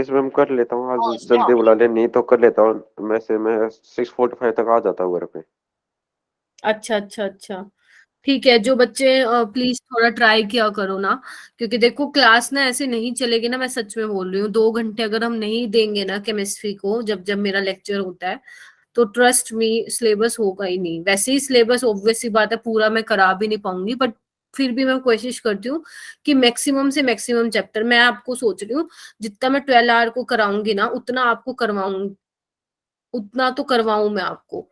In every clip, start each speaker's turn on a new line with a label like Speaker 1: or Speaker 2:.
Speaker 1: इसमें हम कर लेता हूँ आज,
Speaker 2: हाँ
Speaker 1: जल्दी बुला ले, नहीं तो कर लेता हूँ मैं से, मैं 6:45 तक आ जाता हूँ घर पे।
Speaker 2: अच्छा अच्छा अच्छा, ठीक है। जो बच्चे प्लीज थोड़ा ट्राई किया करो ना, क्योंकि देखो क्लास ना ऐसे नहीं चलेगी ना, मैं सच में बोल रही हूँ। 2 घंटे अगर हम नहीं देंगे ना केमिस्ट्री को, जब जब मेरा लेक्चर होता है, तो ट्रस्ट मी सिलेबस होगा ही नहीं। वैसे ही सिलेबस ऑब्वियस सी बात है पूरा मैं करा भी नहीं पाऊंगी, बट फिर भी मैं कोशिश करती हूँ कि मैक्सिमम से मैक्सिमम चैप्टर मैं आपको सोच रही हूँ, जितना मैं 12 आवर को कराऊंगी ना उतना आपको करवाऊंगी, उतना तो करवाऊं मैं आपको।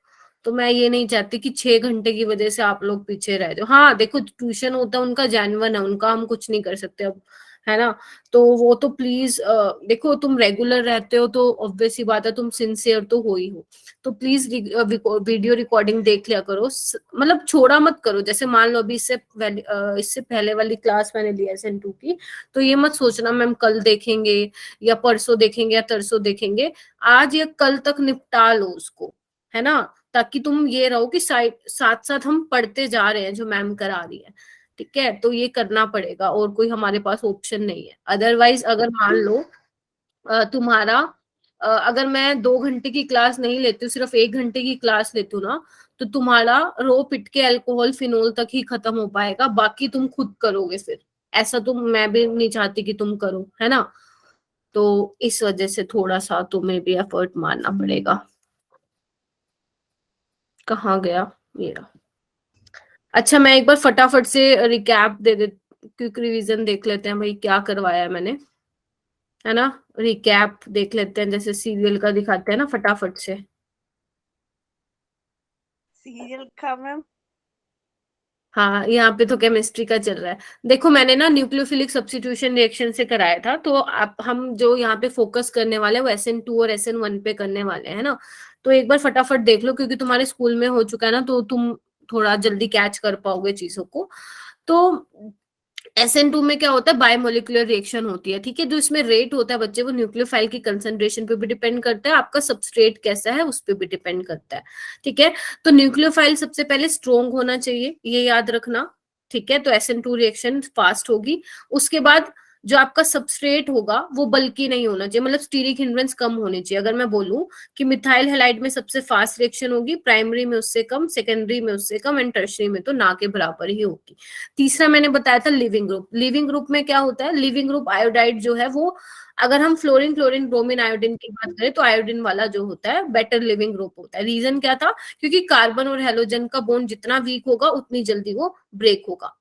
Speaker 2: तो मैं ये नहीं चाहती कि 6 घंटे की वजह से आप लोग पीछे रह जाओ। हाँ देखो, ट्यूशन होता है उनका, जेन्युइन है उनका, हम कुछ नहीं कर सकते अब, है ना। तो वो तो प्लीज देखो, तुम रेगुलर रहते हो तो ऑब्वियस सी बात है तुम सिंसियर तो हो ही हो। तो प्लीज वीडियो रिकॉर्डिंग देख लिया करो, मतलब छोड़ा मत करो। जैसे मान लो अभी इससे पहले वाली क्लास मैंने ली SN2 की, तो ये मत सोचना मैम कल देखेंगे या परसों देखेंगे या तरसों देखेंगे। आज या कल तक निपटा लो उसको, है ना। ताकि तुम ये रहो कि साथ साथ हम पढ़ते जा रहे हैं जो मैम करा रही है। ठीक है, तो ये करना पड़ेगा, और कोई हमारे पास ऑप्शन नहीं है। अदरवाइज अगर मान लो तुम्हारा अगर मैं 2 घंटे की क्लास नहीं लेती हूँ, सिर्फ 1 घंटे की क्लास लेती हूँ ना, तो तुम्हारा रो पिट के अल्कोहल फिनोल तक ही खत्म हो पाएगा, बाकी तुम खुद करोगे फिर। ऐसा तो मैं भी नहीं चाहती कि तुम करो, है ना। तो इस वजह से थोड़ा सा तुम्हें भी एफर्ट मारना पड़ेगा। कहाँ गया मेरा। अच्छा, मैं एक बार फटाफट से रिकैप दे दे, क्विक रिवीजन देख लेते हैं भाई क्या करवाया है मैंने, है ना। रिकैप देख लेते हैं, जैसे सीरियल का दिखाते हैं ना फटाफट से।
Speaker 3: सीरियल का मैम?
Speaker 2: हाँ, यहाँ पे तो केमिस्ट्री का चल रहा है। देखो मैंने ना न्यूक्लियोफिलिक सब्स्टिट्यूशन रिएक्शन से कराया था, तो आप हम जो यहाँ पे फोकस करने वाले हैं वो SN2 और SN1 पे करने वाले हैं ना। तो एक बार फटाफट देख लो, क्योंकि तुम्हारे स्कूल में हो चुका है ना, तो तुम थोड़ा जल्दी कैच कर पाओगे चीजों को। तो SN2 में क्या होता है, बायोमोलिकुलर रिएक्शन होती है। ठीक है, जो इसमें रेट होता है बच्चे, वो न्यूक्लियोफाइल की कंसंट्रेशन पे भी डिपेंड करता है, आपका सबस्ट्रेट कैसा है उस पर भी डिपेंड करता है। ठीक है, तो न्यूक्लियोफाइल सबसे पहले स्ट्रोंग होना चाहिए, ये याद रखना। ठीक है, तो SN2 रिएक्शन फास्ट होगी। उसके बाद जो आपका सबस्ट्रेट होगा वो बल्कि नहीं होना चाहिए, मतलब स्टीरिक हिंड्रेंस कम होनी चाहिए। अगर मैं बोलूं कि मिथाइल हैलाइड में सबसे फास्ट रिएक्शन होगी, प्राइमरी में उससे कम, सेकेंडरी में उससे कम, एंड टर्शरी में तो ना के बराबर ही होगी। तीसरा मैंने बताया था लिविंग ग्रुप। लिविंग ग्रुप में क्या होता है, लिविंग ग्रुप आयोडाइड जो है वो, अगर हम फ्लोरीन क्लोरीन ब्रोमीन आयोडीन की बात करें तो आयोडीन वाला जो होता है बेटर लिविंग ग्रुप होता है। रीजन क्या था, क्योंकि कार्बन और हेलोजन का बॉन्ड जितना वीक होगा उतनी जल्दी वो ब्रेक होगा।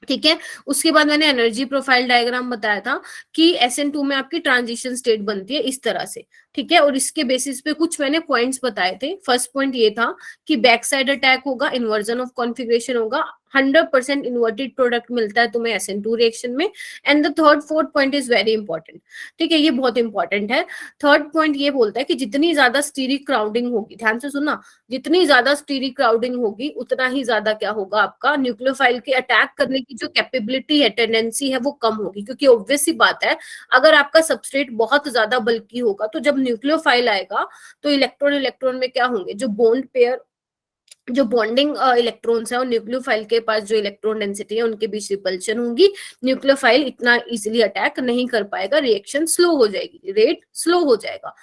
Speaker 2: ठीक है, उसके बाद मैंने एनर्जी प्रोफाइल डायग्राम बताया था कि SN2 में आपकी ट्रांजिशन स्टेट बनती है इस तरह से। ठीक है, और इसके बेसिस पे कुछ मैंने पॉइंट्स बताए थे। फर्स्ट पॉइंट ये था कि बैक साइड अटैक होगा, इन्वर्जन ऑफ कॉन्फ़िगरेशन होगा, 100% इन्वर्टेड प्रोडक्ट मिलता है तुम्हें SN2 रिएक्शन में। And the third fourth point is very important. ठीक है, ये बहुत इंपॉर्टेंट है। थर्ड पॉइंट ये बोलता है कि जितनी ज्यादा स्टीरिक क्राउडिंग होगी, ध्यान से सुनना, जितनी ज्यादा स्टीरिक क्राउडिंग होगी उतना ही ज्यादा क्या होगा, आपका न्यूक्लियोफाइल के अटैक करने की जो कैपेबिलिटी है, टेंडेंसी है, वो कम होगी। क्योंकि ऑब्वियस सी बात है, अगर आपका सबस्ट्रेट बहुत ज्यादा बल्की होगा तो जब न्यूक्लियोफाइल आएगा तो इलेक्ट्रॉन इलेक्ट्रॉन में क्या होंगे, जो बॉन्ड पेयर, जो बॉन्डिंग इलेक्ट्रॉन्स है और न्यूक्लियोफाइल के पास जो इलेक्ट्रॉन डेंसिटी है उनके बीच रिपल्शन होगी। न्यूक्लियोफाइल इतना इजीली अटैक नहीं कर पाएगा, रिएक्शन स्लो हो जाएगी, रेट स्लो हो जाएगा।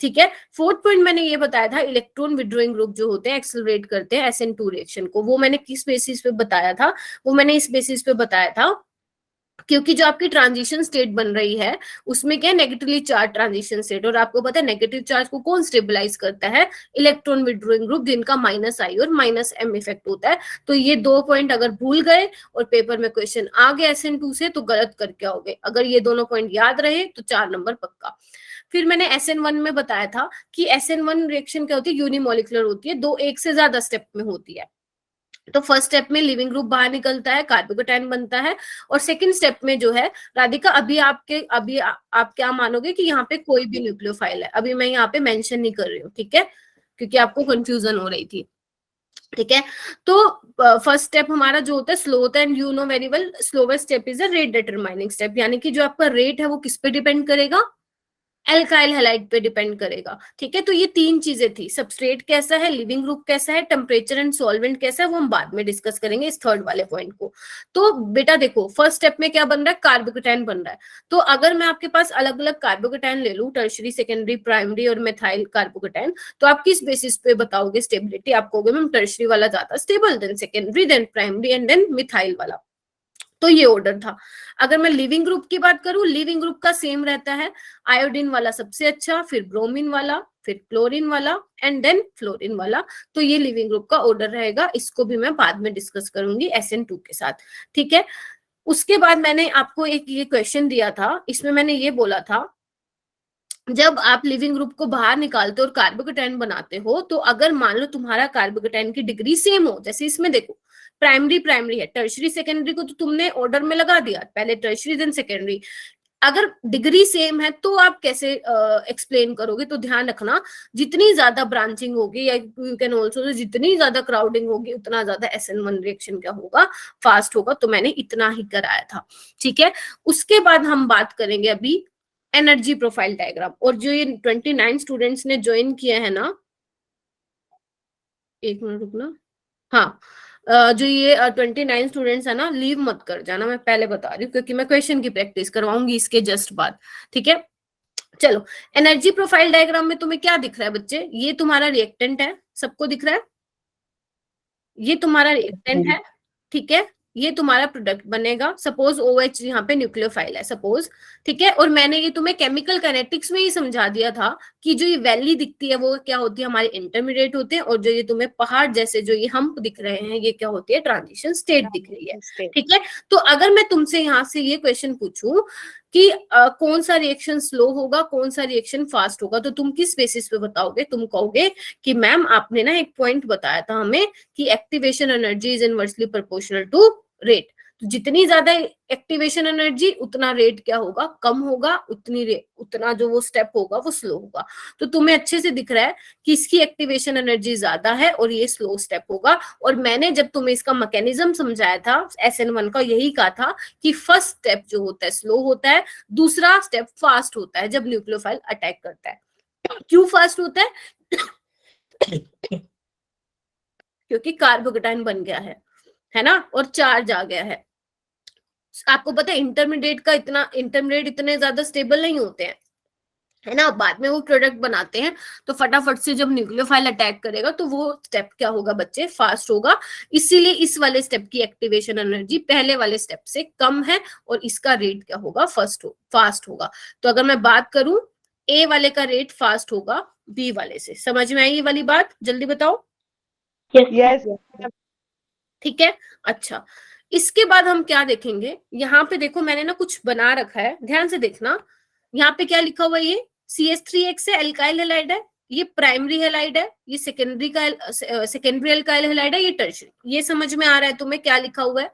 Speaker 2: ठीक है, फोर्थ पॉइंट मैंने ये बताया था, इलेक्ट्रॉन विड्रॉइंग ग्रुप जो होते हैं एक्सेलरेट करते हैं SN2 रिएक्शन को। वो मैंने किस बेसिस पे बताया था, वो मैंने इस बेसिस पे बताया था क्योंकि जो आपकी ट्रांजिशन स्टेट बन रही है उसमें क्या है, नेगेटिवली चार्ज ट्रांजिशन स्टेट। और आपको पता है नेगेटिव चार्ज को कौन स्टेबलाइज करता है, इलेक्ट्रॉन विड्रॉइंग ग्रुप, जिनका -I और -M इफेक्ट होता है। तो ये 2 पॉइंट अगर भूल गए और पेपर में क्वेश्चन आ गया SN2 से तो गलत करके आओगे। अगर ये दोनों पॉइंट याद रहे तो 4 नंबर पक्का। फिर मैंने SN1 में बताया था कि SN1 रिएक्शन क्या होती है, यूनिमोलिकुलर होती है, दो एक से ज्यादा स्टेप में होती है। तो फर्स्ट स्टेप में लिविंग ग्रुप बाहर निकलता है, कार्बोकेटाइन बनता है। और सेकंड स्टेप में जो है, राधिका आप क्या मानोगे कि यहाँ पे कोई भी न्यूक्लियोफाइल है, अभी मैं यहाँ पे मेंशन नहीं कर रही हूँ, ठीक है, क्योंकि आपको कंफ्यूजन हो रही थी। ठीक है, तो फर्स्ट स्टेप हमारा जो होता है स्लो होता है, and you know very well slowest step is a rate determining step. यानी कि जो आपका रेट है वो किस पे डिपेंड करेगा, एल्काइल हैलाइड पे डिपेंड करेगा। ठीक है, तो ये तीन चीजें थी, सबस्ट्रेट कैसा है, लिविंग ग्रुप कैसा है, टेम्परेचर एंड सॉल्वेंट कैसा है, वो हम बाद में डिस्कस करेंगे इस थर्ड वाले पॉइंट को। तो बेटा देखो फर्स्ट स्टेप में क्या बन रहा है, कार्बोकेटाइन बन रहा है। तो अगर मैं आपके पास अलग अलग कार्बोकेटाइन ले लूं, टर्शरी, सेकेंडरी, प्राइमरी और मेथाइल कार्बोकेटाइन, तो आप किस बेसिस पे बताओगे स्टेबिलिटी? आप कहोगे मैम टर्शरी वाला ज्यादा stable, then secondary, then primary and then methyl वाला। तो ये ऑर्डर था। अगर मैं लिविंग ग्रुप की बात करूं, लिविंग ग्रुप का सेम रहता है, आयोडीन वाला सबसे अच्छा, फिर ब्रोमीन वाला, फिर क्लोरीन वाला एंड देन फ्लोरीन वाला। तो ये लिविंग ग्रुप का ऑर्डर रहेगा, इसको भी मैं बाद में डिस्कस करूंगी SN2 के साथ। ठीक है, उसके बाद मैंने आपको एक ये क्वेश्चन दिया था, इसमें मैंने ये बोला था जब आप लिविंग ग्रुप को बाहर निकालते हो और कार्बोकेटाइन बनाते हो, तो अगर मान लो तुम्हारा कार्बोकेटाइन की डिग्री सेम हो, जैसे इसमें देखो प्राइमरी प्राइमरी है, टर्शरी सेकेंडरी को तो तुमने ऑर्डर में लगा दिया, पहले टर्शरी देन सेकेंडरी, अगर डिग्री सेम है तो आप कैसे एक्सप्लेन करोगे? तो ध्यान रखना, जितनी ज्यादा ब्रांचिंग होगी या यू कैन ऑल्सो जितनी ज्यादा क्राउडिंग होगी उतना ज्यादा SN1 रिएक्शन क्या होगा, फास्ट होगा। तो मैंने इतना ही कराया था। ठीक है, उसके बाद हम बात करेंगे अभी एनर्जी प्रोफाइल डायग्राम। और जो ये 29 स्टूडेंट्स ने ज्वाइन किया है ना, एक मिनट रुकना, हाँ जो ये 29 स्टूडेंट्स है ना, लीव मत कर जाना, मैं पहले बता रही हूँ, क्योंकि मैं क्वेश्चन की प्रैक्टिस करवाऊंगी इसके जस्ट बाद। ठीक है, चलो एनर्जी प्रोफाइल डायग्राम में तुम्हें क्या दिख रहा है बच्चे? ये तुम्हारा रिएक्टेंट है, सबको दिख रहा है? ये तुम्हारा रिएक्टेंट है। ठीक है, ये तुम्हारा प्रोडक्ट बनेगा, सपोज OH यहाँ पे न्यूक्लियोफाइल है सपोज। ठीक है, और मैंने ये तुम्हें केमिकल काइनेटिक्स में ही समझा दिया था कि जो ये वैली दिखती है वो क्या होती है, हमारे इंटरमीडिएट होते हैं, और जो ये तुम्हें पहाड़ जैसे जो ये हम्प दिख रहे हैं ये क्या होती है, ट्रांजिशन स्टेट दिख रही है। ठीक है, तो अगर मैं तुमसे यहाँ से ये क्वेश्चन पूछूं कि कौन सा रिएक्शन स्लो होगा, कौन सा रिएक्शन फास्ट होगा, तो तुम किस बेसिस पे बताओगे? तुम कहोगे कि मैम आपने ना एक पॉइंट बताया था हमें कि activation energy is inversely proportional to rate. तो जितनी ज्यादा एक्टिवेशन एनर्जी उतना रेट क्या होगा, कम होगा, उतना जो वो स्टेप होगा वो स्लो होगा। तो तुम्हें अच्छे से दिख रहा है कि इसकी एक्टिवेशन एनर्जी ज्यादा है और ये स्लो स्टेप होगा। और मैंने जब तुम्हें इसका मैकेनिज्म समझाया था SN1 का, यही कहा था कि फर्स्ट स्टेप जो होता है स्लो होता है, दूसरा स्टेप फास्ट होता है जब न्यूक्लियोफाइल अटैक करता है। क्यों फास्ट होता है? क्योंकि कार्बोकेटाइन बन गया है ना, और चार्ज आ गया है। आपको पता है इंटरमीडिएट इतने ज्यादा स्टेबल नहीं होते हैं, है ना, बाद में वो प्रोडक्ट बनाते हैं। तो फटाफट से जब न्यूक्लियोफाइल अटैक करेगा तो वो स्टेप क्या होगा बच्चे, फास्ट होगा। इसीलिए इस वाले स्टेप की एक्टिवेशन एनर्जी पहले वाले स्टेप से कम है और इसका रेट क्या होगा, फास्ट होगा। तो अगर मैं बात करूं, A वाले का रेट फास्ट होगा B वाले से। समझ में आई ये वाली बात? जल्दी बताओ।
Speaker 3: Yes.
Speaker 2: ठीक है, अच्छा इसके बाद हम क्या देखेंगे, यहाँ पे देखो मैंने ना कुछ बना रखा है, ध्यान से देखना। यहाँ पे क्या लिखा हुआ है, ये CH3X है, एल्काइल हैलाइड है, ये प्राइमरी हैलाइड है, ये सेकेंडरी एल्काइल हैलाइड है, ये टर्शरी। ये समझ में आ रहा है तुम्हें क्या लिखा हुआ है?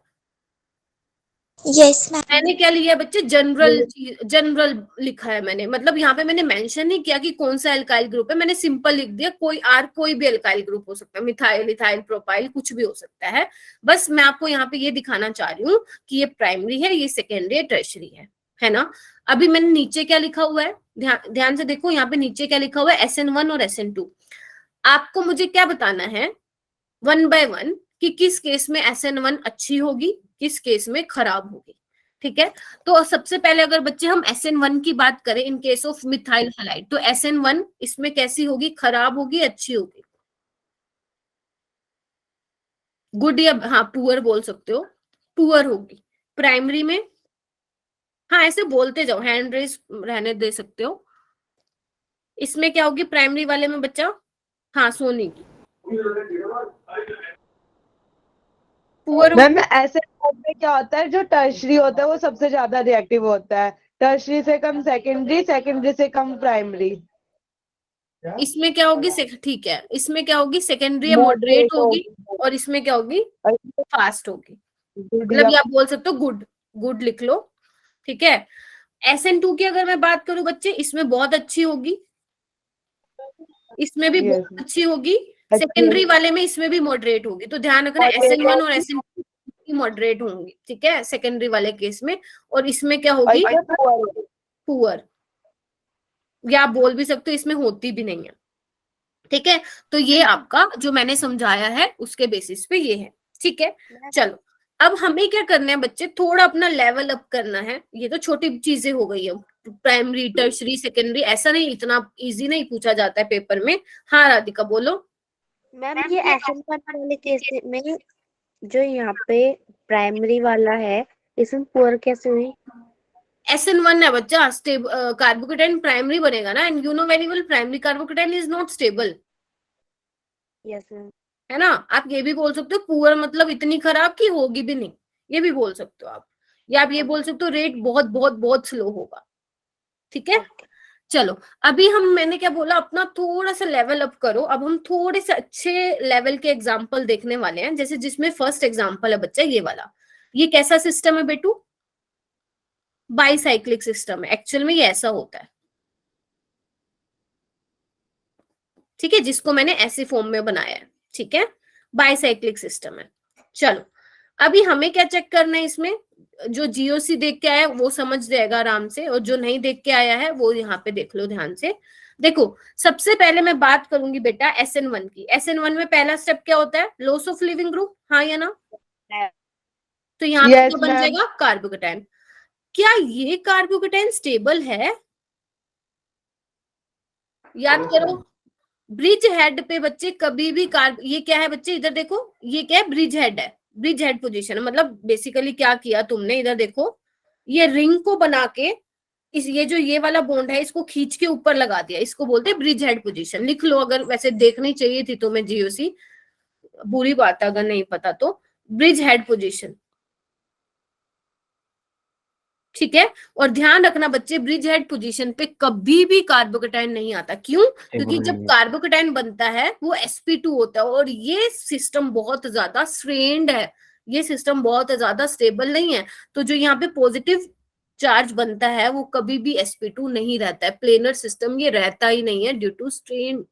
Speaker 4: Yes ma'am.
Speaker 2: मैंने क्या लिया है बच्चे, जनरल लिखा है मैंने, मतलब यहाँ पे मैंने मेंशन नहीं किया कि कौन सा एल्काइल ग्रुप है, मैंने सिंपल लिख दिया कोई भी एल्काइल ग्रुप हो सकता है, मिथाइल, इथाइल, प्रोपाइल, कुछ भी हो सकता है। बस मैं आपको यहाँ पे ये दिखाना चाह रही हूँ कि ये प्राइमरी है, ये सेकेंडरी है, टर्शरी है ना। अभी मैंने नीचे क्या लिखा हुआ है, ध्यान से देखो, यहाँ पे नीचे क्या लिखा हुआ है, SN1 और SN2। आपको मुझे क्या बताना है 1 by 1 कि किस केस में SN1 अच्छी होगी, किस केस में खराब होगी। ठीक है, तो सबसे पहले अगर बच्चे हम SN1 की बात करें in case of methyl halide, तो SN1 इसमें कैसी होगी, खराब होगी, अच्छी होगी? गुड या हाँ पुअर बोल सकते हो, पुअर होगी। प्राइमरी में हाँ ऐसे बोलते जाओ, हैंड रेस रहने दे सकते हो। इसमें क्या होगी प्राइमरी वाले में बच्चा? हाँ सोनी की पुअर।
Speaker 3: मैम ऐसे में क्या होता है, जो टर्शरी होता है वो सबसे ज्यादा रिएक्टिव होता है, टर्शरी से कम सेकेंडरी, सेकेंडरी से कम प्राइमरी।
Speaker 2: इसमें क्या होगी, ठीक है, इसमें क्या होगी, सेकेंडरी या मॉडरेट होगी, और इसमें क्या होगी, फास्ट होगी। मतलब ये आप बोल सकते हो गुड लिख लो। ठीक है, SN2 की अगर मैं बात करूं बच्चे, इसमें बहुत अच्छी होगी, इसमें भी बहुत अच्छी होगी, सेकेंडरी वाले में इसमें भी मॉडरेट होगी। तो ध्यान रखना SN1 और SN2 मॉडरेट होंगी, ठीक है, सेकेंडरी वाले केस में। और इसमें क्या होगी, पुअर। या आप बोल भी सकते हो इसमें होती भी नहीं है। ठीक है, तो ये आपका जो मैंने समझाया है उसके बेसिस पे ये है। ठीक है, चलो अब हमें क्या करना है बच्चे, थोड़ा अपना लेवल अप करना है। ये तो छोटी चीजें हो गई है, प्राइमरी टर्सरी सेकेंडरी, ऐसा नहीं, इतना इजी नहीं पूछा जाता है पेपर में। हाँ राधिका बोलो।
Speaker 5: मैम ये एसएन वाले केस में जो यहाँ पे प्राइमरी वाला है, इसमें पुअर कैसे हुई?
Speaker 2: SN1 है बच्चा, कार्बोकेटाइन प्राइमरी बनेगा ना, and you know very well primary carbocation is not stable,
Speaker 5: yes ma'am.
Speaker 2: है ना। आप ये भी बोल सकते हो पुअर मतलब इतनी खराब कि होगी भी नहीं, ये भी बोल सकते हो आप, या आप ये बोल सकते हो रेट बहुत बहुत बहुत स्लो होगा। ठीक है, चलो अभी मैंने क्या बोला, अपना थोड़ा सा लेवल अप करो। अब हम थोड़े से अच्छे लेवल के एग्जाम्पल देखने वाले हैं, जैसे जिसमें फर्स्ट एग्जाम्पल है बच्चा ये वाला। ये कैसा सिस्टम है बेटू? बाईसाइक्लिक सिस्टम है, एक्चुअल में ये ऐसा होता है। ठीक है, जिसको मैंने ऐसे फॉर्म में बनाया है। ठीक है, बाईसाइक्लिक सिस्टम है। चलो अभी हमें क्या चेक करना है इसमें, जो जीओसी देख के आया है वो समझ जाएगा आराम से, और जो नहीं देख के आया है वो यहाँ पे देख लो ध्यान से। देखो सबसे पहले मैं बात करूंगी बेटा SN1 की। SN1 में पहला स्टेप क्या होता है? लॉस ऑफ लिविंग ग्रुप, हाँ या ना? तो यहाँ पे
Speaker 3: Yes,
Speaker 2: क्या बन
Speaker 3: ma'am.
Speaker 2: जाएगा? कार्बोकेटाइन। क्या ये कार्बोकेटाइन स्टेबल है? याद करो, ब्रिज हेड पे बच्चे कभी भी ये क्या है बच्चे, इधर देखो, ये क्या है? ब्रिज हेड है, ब्रिज हेड पोजीशन। मतलब बेसिकली क्या किया तुमने, इधर देखो, ये रिंग को बना के ये जो ये वाला बॉन्ड है इसको खींच के ऊपर लगा दिया, इसको बोलते हैं ब्रिज हेड पोजीशन। लिख लो, अगर वैसे देखनी चाहिए थी तुम्हें जीओसी, बुरी बात है अगर नहीं पता तो। ब्रिज हेड पोजीशन, ठीक है। और ध्यान रखना बच्चे, ब्रिज हेड पोजीशन पे कभी भी कार्बोकेटाइन नहीं आता। क्यों? क्योंकि जब कार्बोकेटाइन बनता है वो sp2 होता है, और ये सिस्टम बहुत ज्यादा स्ट्रेन्ड है, ये सिस्टम बहुत ज्यादा स्टेबल नहीं है। तो जो यहाँ पे पॉजिटिव चार्ज बनता है वो कभी भी sp2 नहीं रहता है, प्लेनर सिस्टम ये रहता ही नहीं है ड्यू टू स्ट्रेन।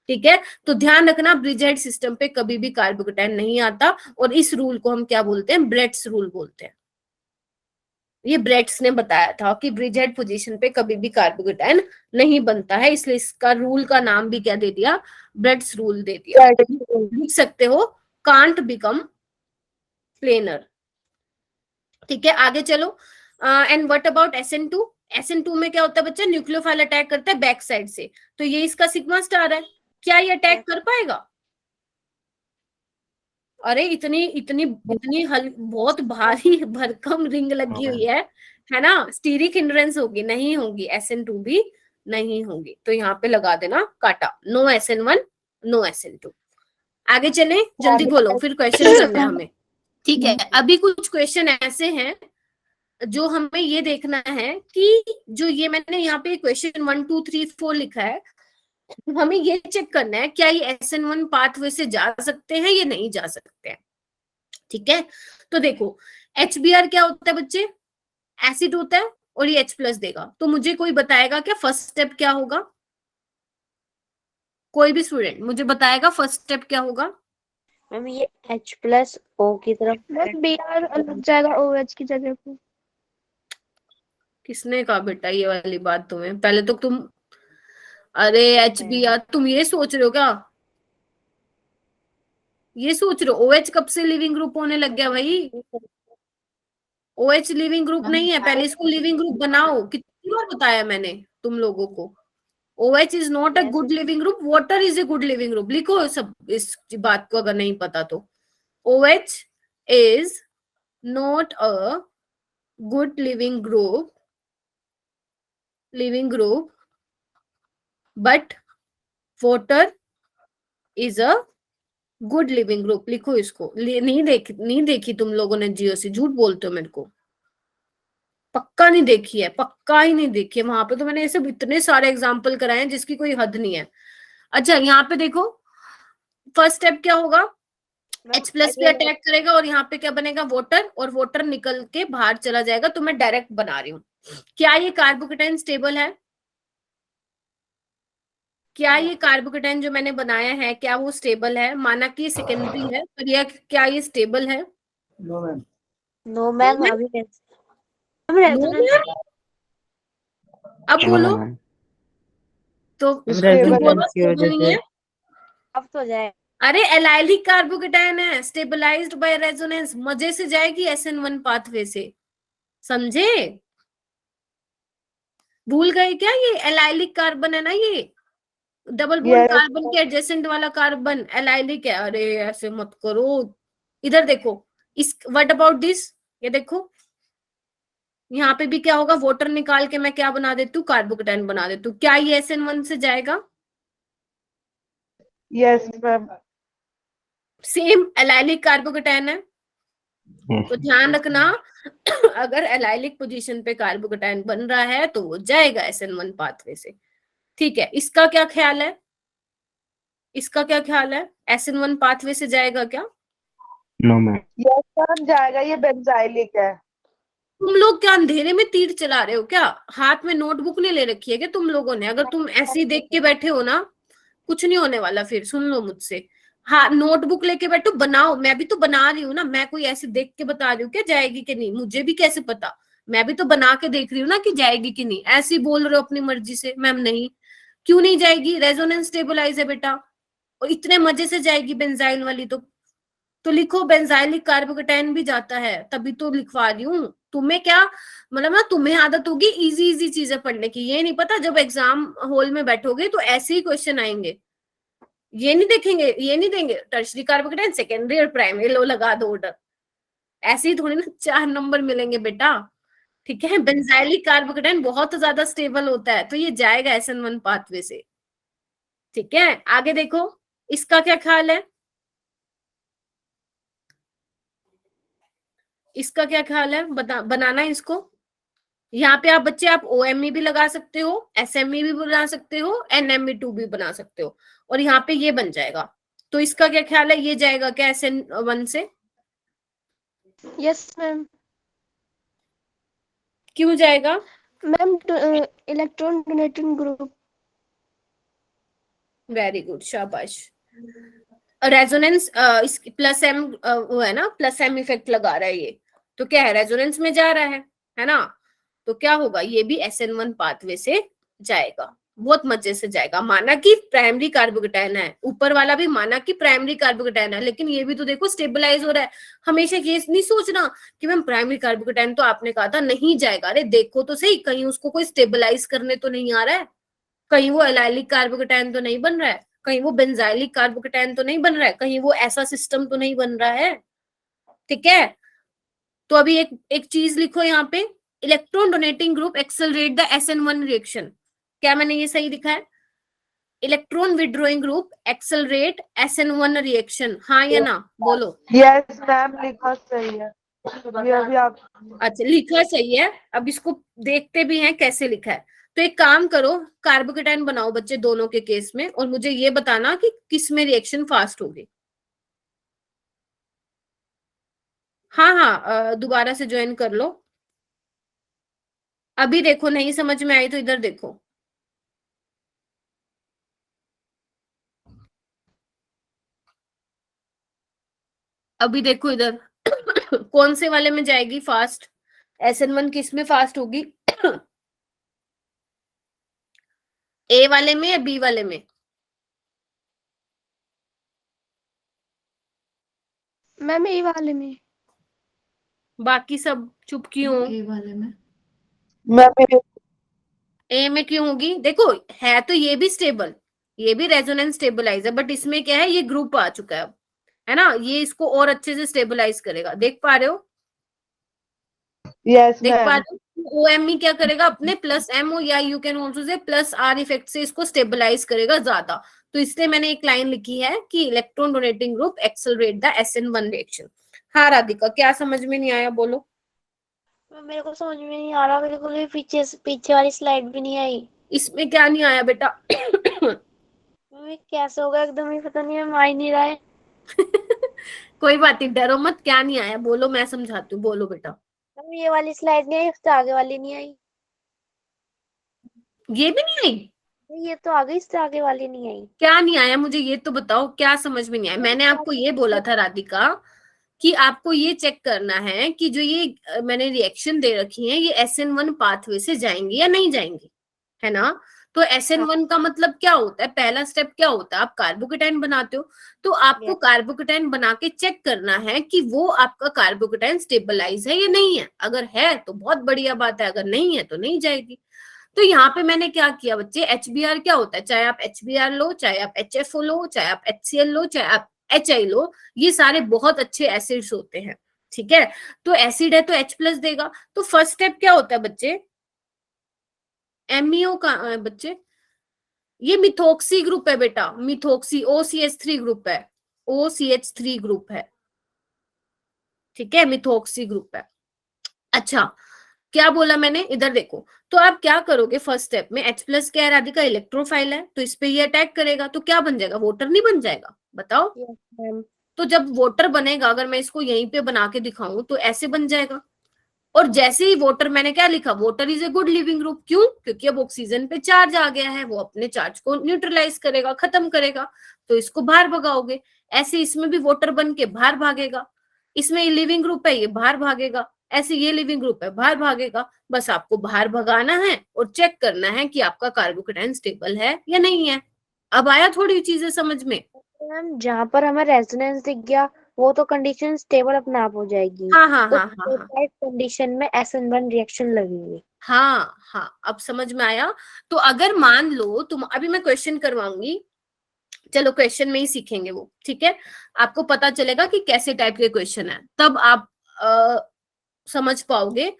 Speaker 2: ठीक है, तो ध्यान रखना ब्रिज हेड सिस्टम पे कभी भी कार्बोकेटाइन नहीं आता, और इस रूल को हम क्या बोलते हैं? ब्रेट्स रूल बोलते हैं। ये ब्रेट्स ने बताया था कि ब्रिज हेड पोजीशन पे कभी भी कार्बोकेटाइन नहीं बनता है, इसलिए इसका रूल का नाम भी क्या दे दिया? ब्रेट्स रूल दे दिया। लिख सकते हो कांट बिकम प्लेनर। ठीक है, आगे चलो। And what about SN2? SN2 में क्या होता है बच्चा? न्यूक्लियोफाइल अटैक करता है बैक साइड से, तो ये इसका सिग्मा स्टार है। क्या ये अटैक कर पाएगा? अरे इतनी इतनी इतनी बहुत भारी भरकम रिंग लगी हुई है ना, स्टीरिक हिंड्रेंस होगी? नहीं होगी, SN2 भी नहीं होगी। तो यहाँ पे लगा देना काटा, नो SN1 नो SN2। आगे चले, जल्दी बोलो, फिर क्वेश्चन करना है हमें। ठीक है, अभी कुछ क्वेश्चन ऐसे हैं जो हमें ये देखना है कि जो ये मैंने यहाँ पे क्वेश्चन 1 2 3 4 लिखा है, हमें ये चेक करना है क्या ये SN1 पाथवे से जा सकते हैं या नहीं जा सकते हैं। ठीक है, तो देखो HBr क्या होता है बच्चे? एसिड होता है, और ये H+ देगा। तो मुझे कोई बताएगा क्या फर्स्ट स्टेप क्या होगा? कोई भी स्टूडेंट मुझे बताएगा फर्स्ट स्टेप क्या होगा?
Speaker 5: मैम ये H+O की तरफ
Speaker 6: Br लग जाएगा OH की जगह पे। किसने
Speaker 2: कहा बेटा ये वाली बात तुम्हें? पहले तो तुम, अरे HBr तुम ये सोच रहे हो क्या? ये सोच रहे हो OH कब से लिविंग ग्रुप होने लग गया भाई? OH लिविंग ग्रुप नहीं है, पहले इसको लिविंग ग्रुप बनाओ। कितनी बार बताया मैंने तुम लोगों को, OH is not a good leaving group, water is a good leaving group. लिखो सब इस बात को अगर नहीं पता तो। OH is not a good leaving group but water is a good leaving group. लिखो इसको। नहीं देखी तुम लोगों ने जीओसी? झूठ बोलते हो मेरे को। पक्का नहीं देखी है, पक्का ही नहीं देखी है। वहां पे तो मैंने ऐसे इतने सारे एग्जाम्पल कराए हैं जिसकी कोई हद नहीं है। अच्छा यहाँ पे देखो, फर्स्ट स्टेप क्या होगा? H+ पे अटैक करेगा, और यहाँ पे क्या बनेगा? वाटर, और वाटर निकल के बाहर चला जाएगा। तो मैं डायरेक्ट बना रही हूँ। क्या ये कार्बोकेटाइन स्टेबल है? क्या ये कार्बोकेटाइन जो मैंने बनाया है क्या वो स्टेबल है? माना कि सेकेंडरी है, पर यह क्या ये स्टेबल है?
Speaker 5: नो मैम अभी
Speaker 2: अब बोलो। तो
Speaker 3: Stable
Speaker 2: बोलो
Speaker 7: रेजोनेंस की
Speaker 2: stable
Speaker 7: वजह
Speaker 2: नहीं
Speaker 7: से
Speaker 2: है।
Speaker 5: अब तो जाए।
Speaker 2: अरे एलाइलिक कार्बोकेटायन है, स्टेबलाइज्ड बाय रेजोनेंस, मजे से जाएगी SN1 पाथवे से, समझे? भूल गए क्या? ये एलाइलिक कार्बन है ना, ये डबल बॉन्ड
Speaker 3: Yes.
Speaker 2: कार्बन के एडजेसेंट वाला कार्बन एलाइलिक है। अरे ऐसे मत करो, इधर देखो। इस व्हाट अबाउट दिस, ये देखो यहाँ पे भी क्या होगा, वाटर निकाल के मैं क्या बना देती हूँ, कार्बोकेटायन बना देती हूँ। क्या ये SN1 से जाएगा?
Speaker 3: Yes, ma'am.
Speaker 2: Same allylic carbocation है, तो ध्यान रखना अगर एलाइलिक पोजीशन पे कार्बोकेटायन बन रहा है तो वो जाएगा SN1 पाथवे से। ठीक है, इसका क्या ख्याल है? इसका क्या ख्याल है? SN1 पाथवे से जाएगा क्या?
Speaker 7: No ma'am.
Speaker 3: Yes, ma'am, जाएगा, ये बेंजाइलिक है।
Speaker 2: तुम लोग क्या अंधेरे में तीर चला रहे हो क्या? हाथ में नोटबुक नहीं ले रखी है क्या तुम लोगों ने? अगर तुम ऐसे ही देख के बैठे हो ना, कुछ नहीं होने वाला। फिर सुन लो मुझसे, हाँ नोटबुक लेके बैठो, बनाओ। मैं भी तो बना रही हूँ ना, मैं कोई ऐसे देख के बता रही हूँ क्या जाएगी कि नहीं? मुझे भी कैसे पता, मैं भी तो बना के देख रही हूँ ना कि जाएगी कि नहीं। ऐसे ही बोल रहे हो अपनी मर्जी से मैम नहीं। क्यों नहीं जाएगी? रेजोनेंस स्टेबलाइज है बेटा, और इतने मजे से जाएगी बेंजाइल वाली। तो लिखो बेंजाइलिक कार्बोकेटायन भी जाता है, तभी तो लिखवा रही हूँ। तुम्हें क्या मतलब ना, तुम्हें आदत होगी इजी इजी चीजें पढ़ने की, ये नहीं पता जब एग्जाम हॉल में बैठोगे तो ऐसे ही क्वेश्चन आएंगे। ये नहीं देखेंगे, ये नहीं देंगे टर्शरी कार्बोकेटायन, सेकेंडरी और प्राइमरी, लो लगा दो ऑर्डर। ऐसे ही थोड़ी ना 4 नंबर मिलेंगे बेटा। ठीक है, बेंजाइलिक कार्बोकेटायन बहुत ज्यादा स्टेबल होता है, तो ये जाएगा SN1 पाथवे से। ठीक है, आगे देखो, इसका क्या ख्याल है? इसका क्या ख्याल है? बनाना है इसको। यहाँ पे आप बच्चे, आप OMe भी लगा सकते हो, SMe भी बना सकते हो, NMe2 भी बना सकते हो, और यहाँ पे ये बन जाएगा। तो इसका क्या ख्याल है, ये जाएगा क्या SN1 से?
Speaker 6: Yes ma'am.
Speaker 2: क्यों जाएगा?
Speaker 6: Ma'am electron donating group.
Speaker 2: Very good, शाबाश। रेजोनेंस प्लस M वो है ना, प्लस M इफेक्ट लगा रहा है ये, तो क्या है, रेजोनेंस में जा रहा है ना? तो क्या होगा, ये भी SN1 पाथवे से जाएगा, बहुत मजे से जाएगा। माना कि प्राइमरी कार्बोकेटायन है, ऊपर वाला भी माना कि प्राइमरी कार्बोकेटायन है, लेकिन ये भी तो देखो स्टेबलाइज हो रहा है। हमेशा ये नहीं सोचना कि मैम प्राइमरी कार्बोकेटायन तो आपने कहा था नहीं जाएगा। अरे देखो तो सही, कहीं उसको कोई स्टेबलाइज करने तो नहीं आ रहा है, कहीं वो एलाइलिक कार्बोकेटायन तो नहीं बन रहा है, कहीं वो बेंजाइलिक कार्बोकेटायन तो नहीं बन रहा है, कहीं वो ऐसा सिस्टम तो नहीं बन रहा है। ठीक है, तो अभी एक चीज लिखो यहाँ पे, electron donating group accelerate the SN1 reaction. क्या मैंने ये सही लिखा है? Electron withdrawing group accelerate SN1 reaction, हाँ या ना बोलो।
Speaker 3: यस मैम, लिखा सही है। ये अभी आप
Speaker 2: अच्छा लिखा सही है, अब इसको देखते भी हैं कैसे लिखा है। तो एक काम करो, कार्बोकेटायन बनाओ बच्चे दोनों के केस में, और मुझे ये बताना कि किस में रिएक्शन फास्ट होगी। हाँ हाँ, दोबारा से ज्वाइन कर लो। अभी देखो, नहीं समझ में आई तो इधर देखो। अभी देखो इधर कौन से वाले में जाएगी फास्ट? SN1 किस में फास्ट होगी? A वाले में या B वाले में?
Speaker 6: मैम ए वाले में।
Speaker 2: बाकी सब चुप क्यों?
Speaker 8: ए वाले में।
Speaker 3: मैम
Speaker 2: A में क्यों होगी? देखो है तो ये भी स्टेबल, ये भी रेजोनेंस स्टेबलाइजर, बट इसमें क्या है, ये ग्रुप आ चुका है अब, है ना? ये इसको और अच्छे से स्टेबलाइज करेगा। देख पा रहे हो?
Speaker 3: यस
Speaker 2: देख पा
Speaker 3: मैम।
Speaker 2: रहे हो? OMe क्या करेगा, अपने प्लस M या you can also say plus R effect से इसको स्टेबलाइज करेगा ज्यादा। तो इसलिए मैंने एक लाइन लिखी है कि electron donating group accelerate the SN1 reaction. हाँ राधिका, क्या समझ में नहीं आया बोलो?
Speaker 5: मेरे को समझ में नहीं आ रहा, बिल्कुल भी पीछे वाली स्लाइड भी नहीं आई।
Speaker 2: इसमें क्या नहीं आया बेटा?
Speaker 5: मम्मी कैसे होगा, एकदम ही पता नहीं, आ ही नहीं रहा है।
Speaker 2: कोई बात नहीं, डरो मत, क्या नहीं आया बोलो, मैं समझाती हूँ, बोलो बेटा।
Speaker 5: मम्मी ये वाली स्लाइड नहीं आई, उससे आगे वाली नहीं आई।
Speaker 2: ये भी नहीं आई?
Speaker 5: ये तो आ गई, इससे आगे वाली नहीं आई।
Speaker 2: क्या नहीं आया मुझे ये तो बताओ, क्या समझ में नहीं आया? मैंने आपको ये बोला था राधिका कि आपको ये चेक करना है कि जो ये मैंने रिएक्शन दे रखी है ये SN1 पाथवे से जाएंगी या नहीं जाएंगी, है ना? तो SN1 का मतलब क्या होता है, पहला स्टेप क्या होता है, आप कार्बोकेटाइन बनाते हो, तो आपको
Speaker 5: Yes.
Speaker 2: कार्बोकेटाइन बना के चेक करना है कि वो आपका कार्बोकेटाइन स्टेबलाइज है या नहीं है। अगर है तो बहुत बढ़िया बात है, अगर नहीं है तो नहीं जाएगी। तो यहाँ पे मैंने क्या किया बच्चे, HBr क्या होता है, चाहे आप HBr लो, चाहे आप HFO लो, चाहे आप HCl लो, चाहे आप HI लो, ये सारे बहुत अच्छे एसिड्स होते हैं, ठीक है। तो एसिड है तो H+ देगा। तो फर्स्ट स्टेप क्या होता है बच्चे, MEO का बच्चे, ये मिथोक्सी ग्रुप है बेटा, मिथोक्सी OCH3 ग्रुप है, OCH3 ग्रुप है, ठीक है, मिथोक्सी ग्रुप है। अच्छा, क्या बोला मैंने, इधर देखो। तो आप क्या करोगे, फर्स्ट स्टेप में H+ क्या है, राधिका, इलेक्ट्रोफाइल है, तो इस पे ये अटैक करेगा, तो क्या बन जाएगा, वोटर नहीं बन जाएगा, बताओ।
Speaker 5: Yes, ma'am.
Speaker 2: तो जब वोटर बनेगा, अगर मैं इसको यहीं पे बना के दिखाऊं तो ऐसे बन जाएगा। और जैसे ही वोटर, मैंने क्या लिखा, voter is a good leaving group, क्यों, क्योंकि अब ऑक्सीजन पे चार्ज आ गया है, वो अपने चार्ज को न्यूट्रलाइज करेगा, खत्म करेगा, तो इसको बाहर भगाओगे। ऐसे इसमें भी वोटर बन के बाहर भागेगा, इसमें ये लिविंग ग्रुप है, ये बाहर भागेगा, ऐसे ये लिविंग ग्रुप है, बाहर भागेगा। बस आपको बाहर भगाना है और चेक करना है कि आपका कार्बोकेटाइन स्टेबल है या नहीं है। अब आया थोड़ी चीजें समझ में।
Speaker 5: मैम जहाँ पर हमें रेजोनेंस दिख गया वो तो कंडीशन स्टेबल अपने आप हो जाएगी।
Speaker 2: हाँ हाँ
Speaker 5: तो
Speaker 2: हाँ हाँ हाँ
Speaker 5: कंडीशन में SN1 रिएक्शन लगेगी।
Speaker 2: हाँ हाँ, अब समझ में आया। तो अगर मान लो तुम, अभी मैं क्वेश्चन करवाऊंगी, चलो क्वेश्चन में ही सीखेंगे वो, ठीक है, आपको पता चलेगा कि कैसे टाइप के क्वेश्चन है, तब आप समझ पाओगे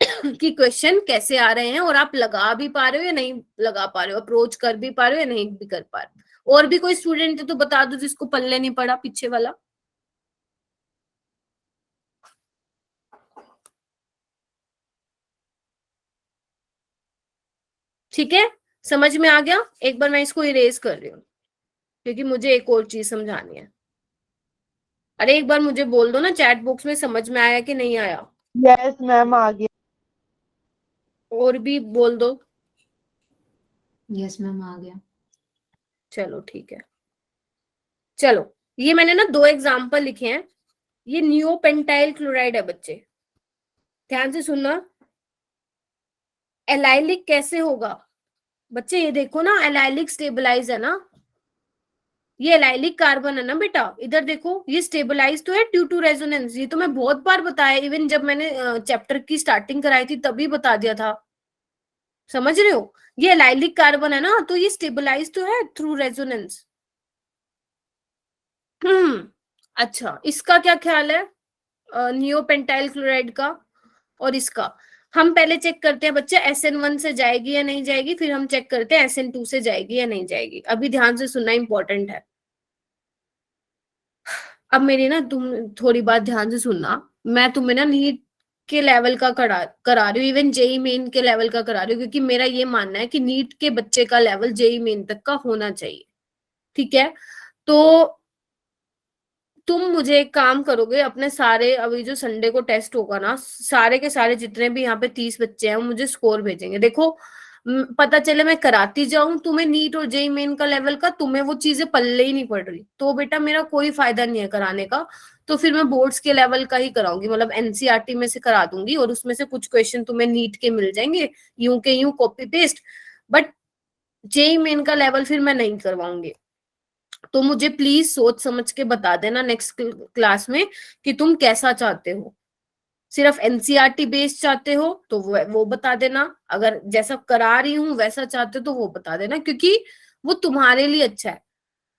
Speaker 2: कि क्वेश्चन कैसे आ रहे हैं, और आप लगा भी पा रहे हो या नहीं लगा पा रहे हो, अप्रोच कर भी पा रहे हो या नहीं भी कर पा रहे हो। और भी कोई स्टूडेंट है तो बता दो जिसको पल्ले नहीं पड़ा पीछे वाला। ठीक है, समझ में आ गया। एक बार मैं इसको इरेज कर रही हूँ क्योंकि मुझे एक और चीज समझानी है। अरे एक बार मुझे बोल दो ना चैट बॉक्स में, समझ में आया कि नहीं आया।
Speaker 3: यस मैम, आ गया।
Speaker 2: और भी बोल दो।
Speaker 7: यस मैम, आ गया।
Speaker 2: चलो ठीक है। चलो, ये मैंने ना 2 एग्जाम्पल लिखे हैं। ये नियोपेंटाइल क्लोराइड है बच्चे, ध्यान से सुनना। एलाइलिक कैसे होगा बच्चे, ये देखो ना, एलाइलिक स्टेबलाइज है ना, ये एलाइलिक कार्बन है ना बेटा, इधर देखो, ये स्टेबलाइज तो है ड्यू टू रेजोनेंस। ये तो मैं बहुत बार बताया, इवन जब मैंने चैप्टर की स्टार्टिंग कराई थी तभी बता दिया था, समझ रहे हो। ये एलाइलिक कार्बन है ना, तो ये स्टेबलाइज तो है थ्रू रेजोनेंस। अच्छा, इसका क्या ख्याल है, नियोपेंटाइल क्लोराइड का और इसका। हम पहले चेक करते हैं बच्चे SN1 से जाएगी या नहीं जाएगी, फिर हम चेक करते हैं SN2 से जाएगी या नहीं जाएगी। अभी ध्यान से सुनना, इंपॉर्टेंट है। अब मेरी ना, तुम थोड़ी बात ध्यान से सुनना, मैं तुम्हें ना नीट के लेवल का करा रही हूँ, इवन जेई मेन के लेवल का करा रही हूँ, क्योंकि मेरा ये मानना है कि नीट के बच्चे का लेवल जेई मेन तक का होना चाहिए, ठीक है। तो तुम मुझे एक काम करोगे, अपने सारे, अभी जो संडे को टेस्ट होगा ना, सारे के सारे जितने भी यहाँ पे 30 बच्चे हैं मुझे स्कोर भेजेंगे। देखो पता चले मैं कराती जाऊं तुम्हें नीट और जेई मेन का लेवल का, तुम्हें वो चीजें पल्ले ही नहीं पड़ रही, तो बेटा मेरा कोई फायदा नहीं है कराने का। तो फिर मैं बोर्ड्स के लेवल का ही कराऊंगी, मतलब NCERT में से करा दूंगी, और उसमें से कुछ क्वेश्चन तुम्हें नीट के मिल जाएंगे, यूं के यूं copy paste. But JEE Main का लेवल फिर मैं नहीं करवाऊंगी। तो मुझे प्लीज सोच समझ के बता देना नेक्स्ट क्लास में कि तुम कैसा चाहते हो। सिर्फ NCERT बेस्ड चाहते हो तो वो बता देना, अगर जैसा करा रही हूँ वैसा चाहते हो तो वो बता देना, क्योंकि वो तुम्हारे लिए अच्छा है।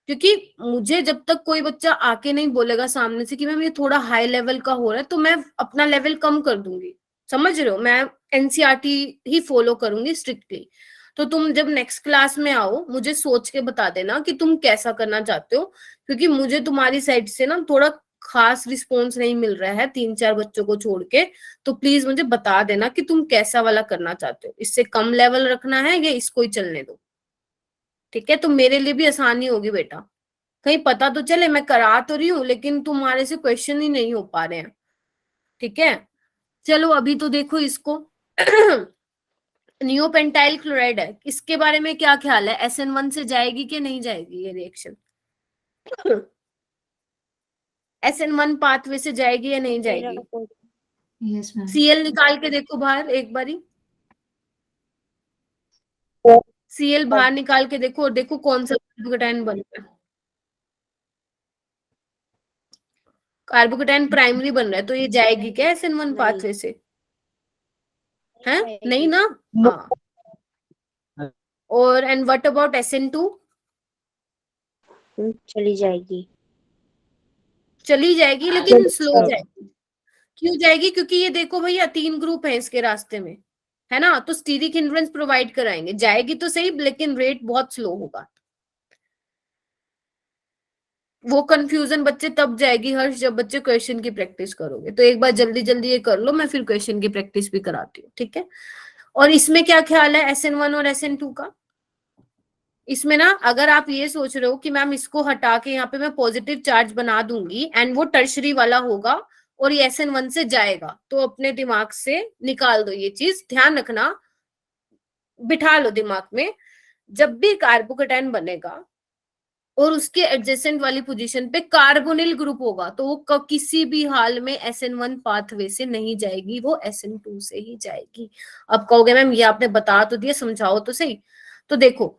Speaker 2: क्योंकि मुझे जब तक कोई बच्चा आके नहीं बोलेगा सामने से कि मैम ये थोड़ा हाई लेवल का हो रहा है, तो मैं अपना लेवल कम कर दूंगी, समझ रहे हो। मैं NCERT ही फॉलो करूंगी स्ट्रिक्टली। तो तुम जब नेक्स्ट क्लास में आओ मुझे सोच के बता देना कि तुम कैसा करना चाहते हो, क्योंकि मुझे तुम्हारी साइड से ना थोड़ा खास रिस्पॉन्स नहीं मिल रहा है 3-4 बच्चों को छोड़ के। तो प्लीज मुझे बता देना कि तुम कैसा वाला करना चाहते हो, इससे कम लेवल रखना है या इसको ही चलने दो, ठीक है। तो मेरे लिए भी आसानी होगी बेटा, कहीं पता तो चले मैं करा तो रही हूँ लेकिन तुम्हारे से क्वेश्चन ही नहीं हो पा रहे हैं, ठीक है। चलो अभी तो देखो इसको नियोपेंटाइल क्लोराइड है, इसके बारे में क्या ख्याल है, SN1 से जाएगी कि नहीं जाएगी ये रिएक्शन। SN1 पाथवे से जाएगी या नहीं जाएगी।
Speaker 7: Yes ma'am.
Speaker 2: Cl निकाल के देखो बाहर एक बारी, Cl बाहर निकाल के देखो और देखो कौन सा कार्बोकेटाइन बन रहा है। कार्बोकेटाइन प्राइमरी बन रहा है, तो ये जाएगी क्या SN1
Speaker 5: नहीं।
Speaker 2: पाथवे से? है
Speaker 5: जाएगी।
Speaker 2: नहीं ना? हाँ। और एंड व्हाट अबाउट SN2?
Speaker 5: चली जाएगी।
Speaker 2: चली जाएगी लेकिन स्लो जाएगी। क्यों जाएगी? क्योंकि ये देखो भैया 3 ग्रुप है इसके रास्ते में, है ना, तो स्टीरिक हिंड्रेंस प्रोवाइड कराएंगे, जाएगी तो सही लेकिन रेट बहुत स्लो होगा। वो कंफ्यूजन बच्चे तब जाएगी हर्ष जब बच्चे क्वेश्चन की प्रैक्टिस करोगे। तो एक बार जल्दी जल्दी ये कर लो, मैं फिर क्वेश्चन की प्रैक्टिस भी कराती हूँ, ठीक है। और इसमें क्या ख्याल है SN1 और SN2 का? इसमें ना अगर आप ये सोच रहे हो कि मैम इसको हटा के यहाँ पे मैं पॉजिटिव चार्ज बना दूंगी एंड वो टर्शरी वाला होगा और ये SN1 से जाएगा, तो अपने दिमाग से निकाल दो ये चीज, ध्यान रखना, बिठा लो दिमाग में। जब भी कार्बोकेटाइन बनेगा और उसके एडजेसेंट वाली पोजीशन पे कार्बोनिल ग्रुप होगा तो वो किसी भी हाल में SN1 पाथवे से नहीं जाएगी, वो SN2 से ही जाएगी। अब कहोगे मैम ये आपने बता तो दिया, समझाओ तो सही। तो देखो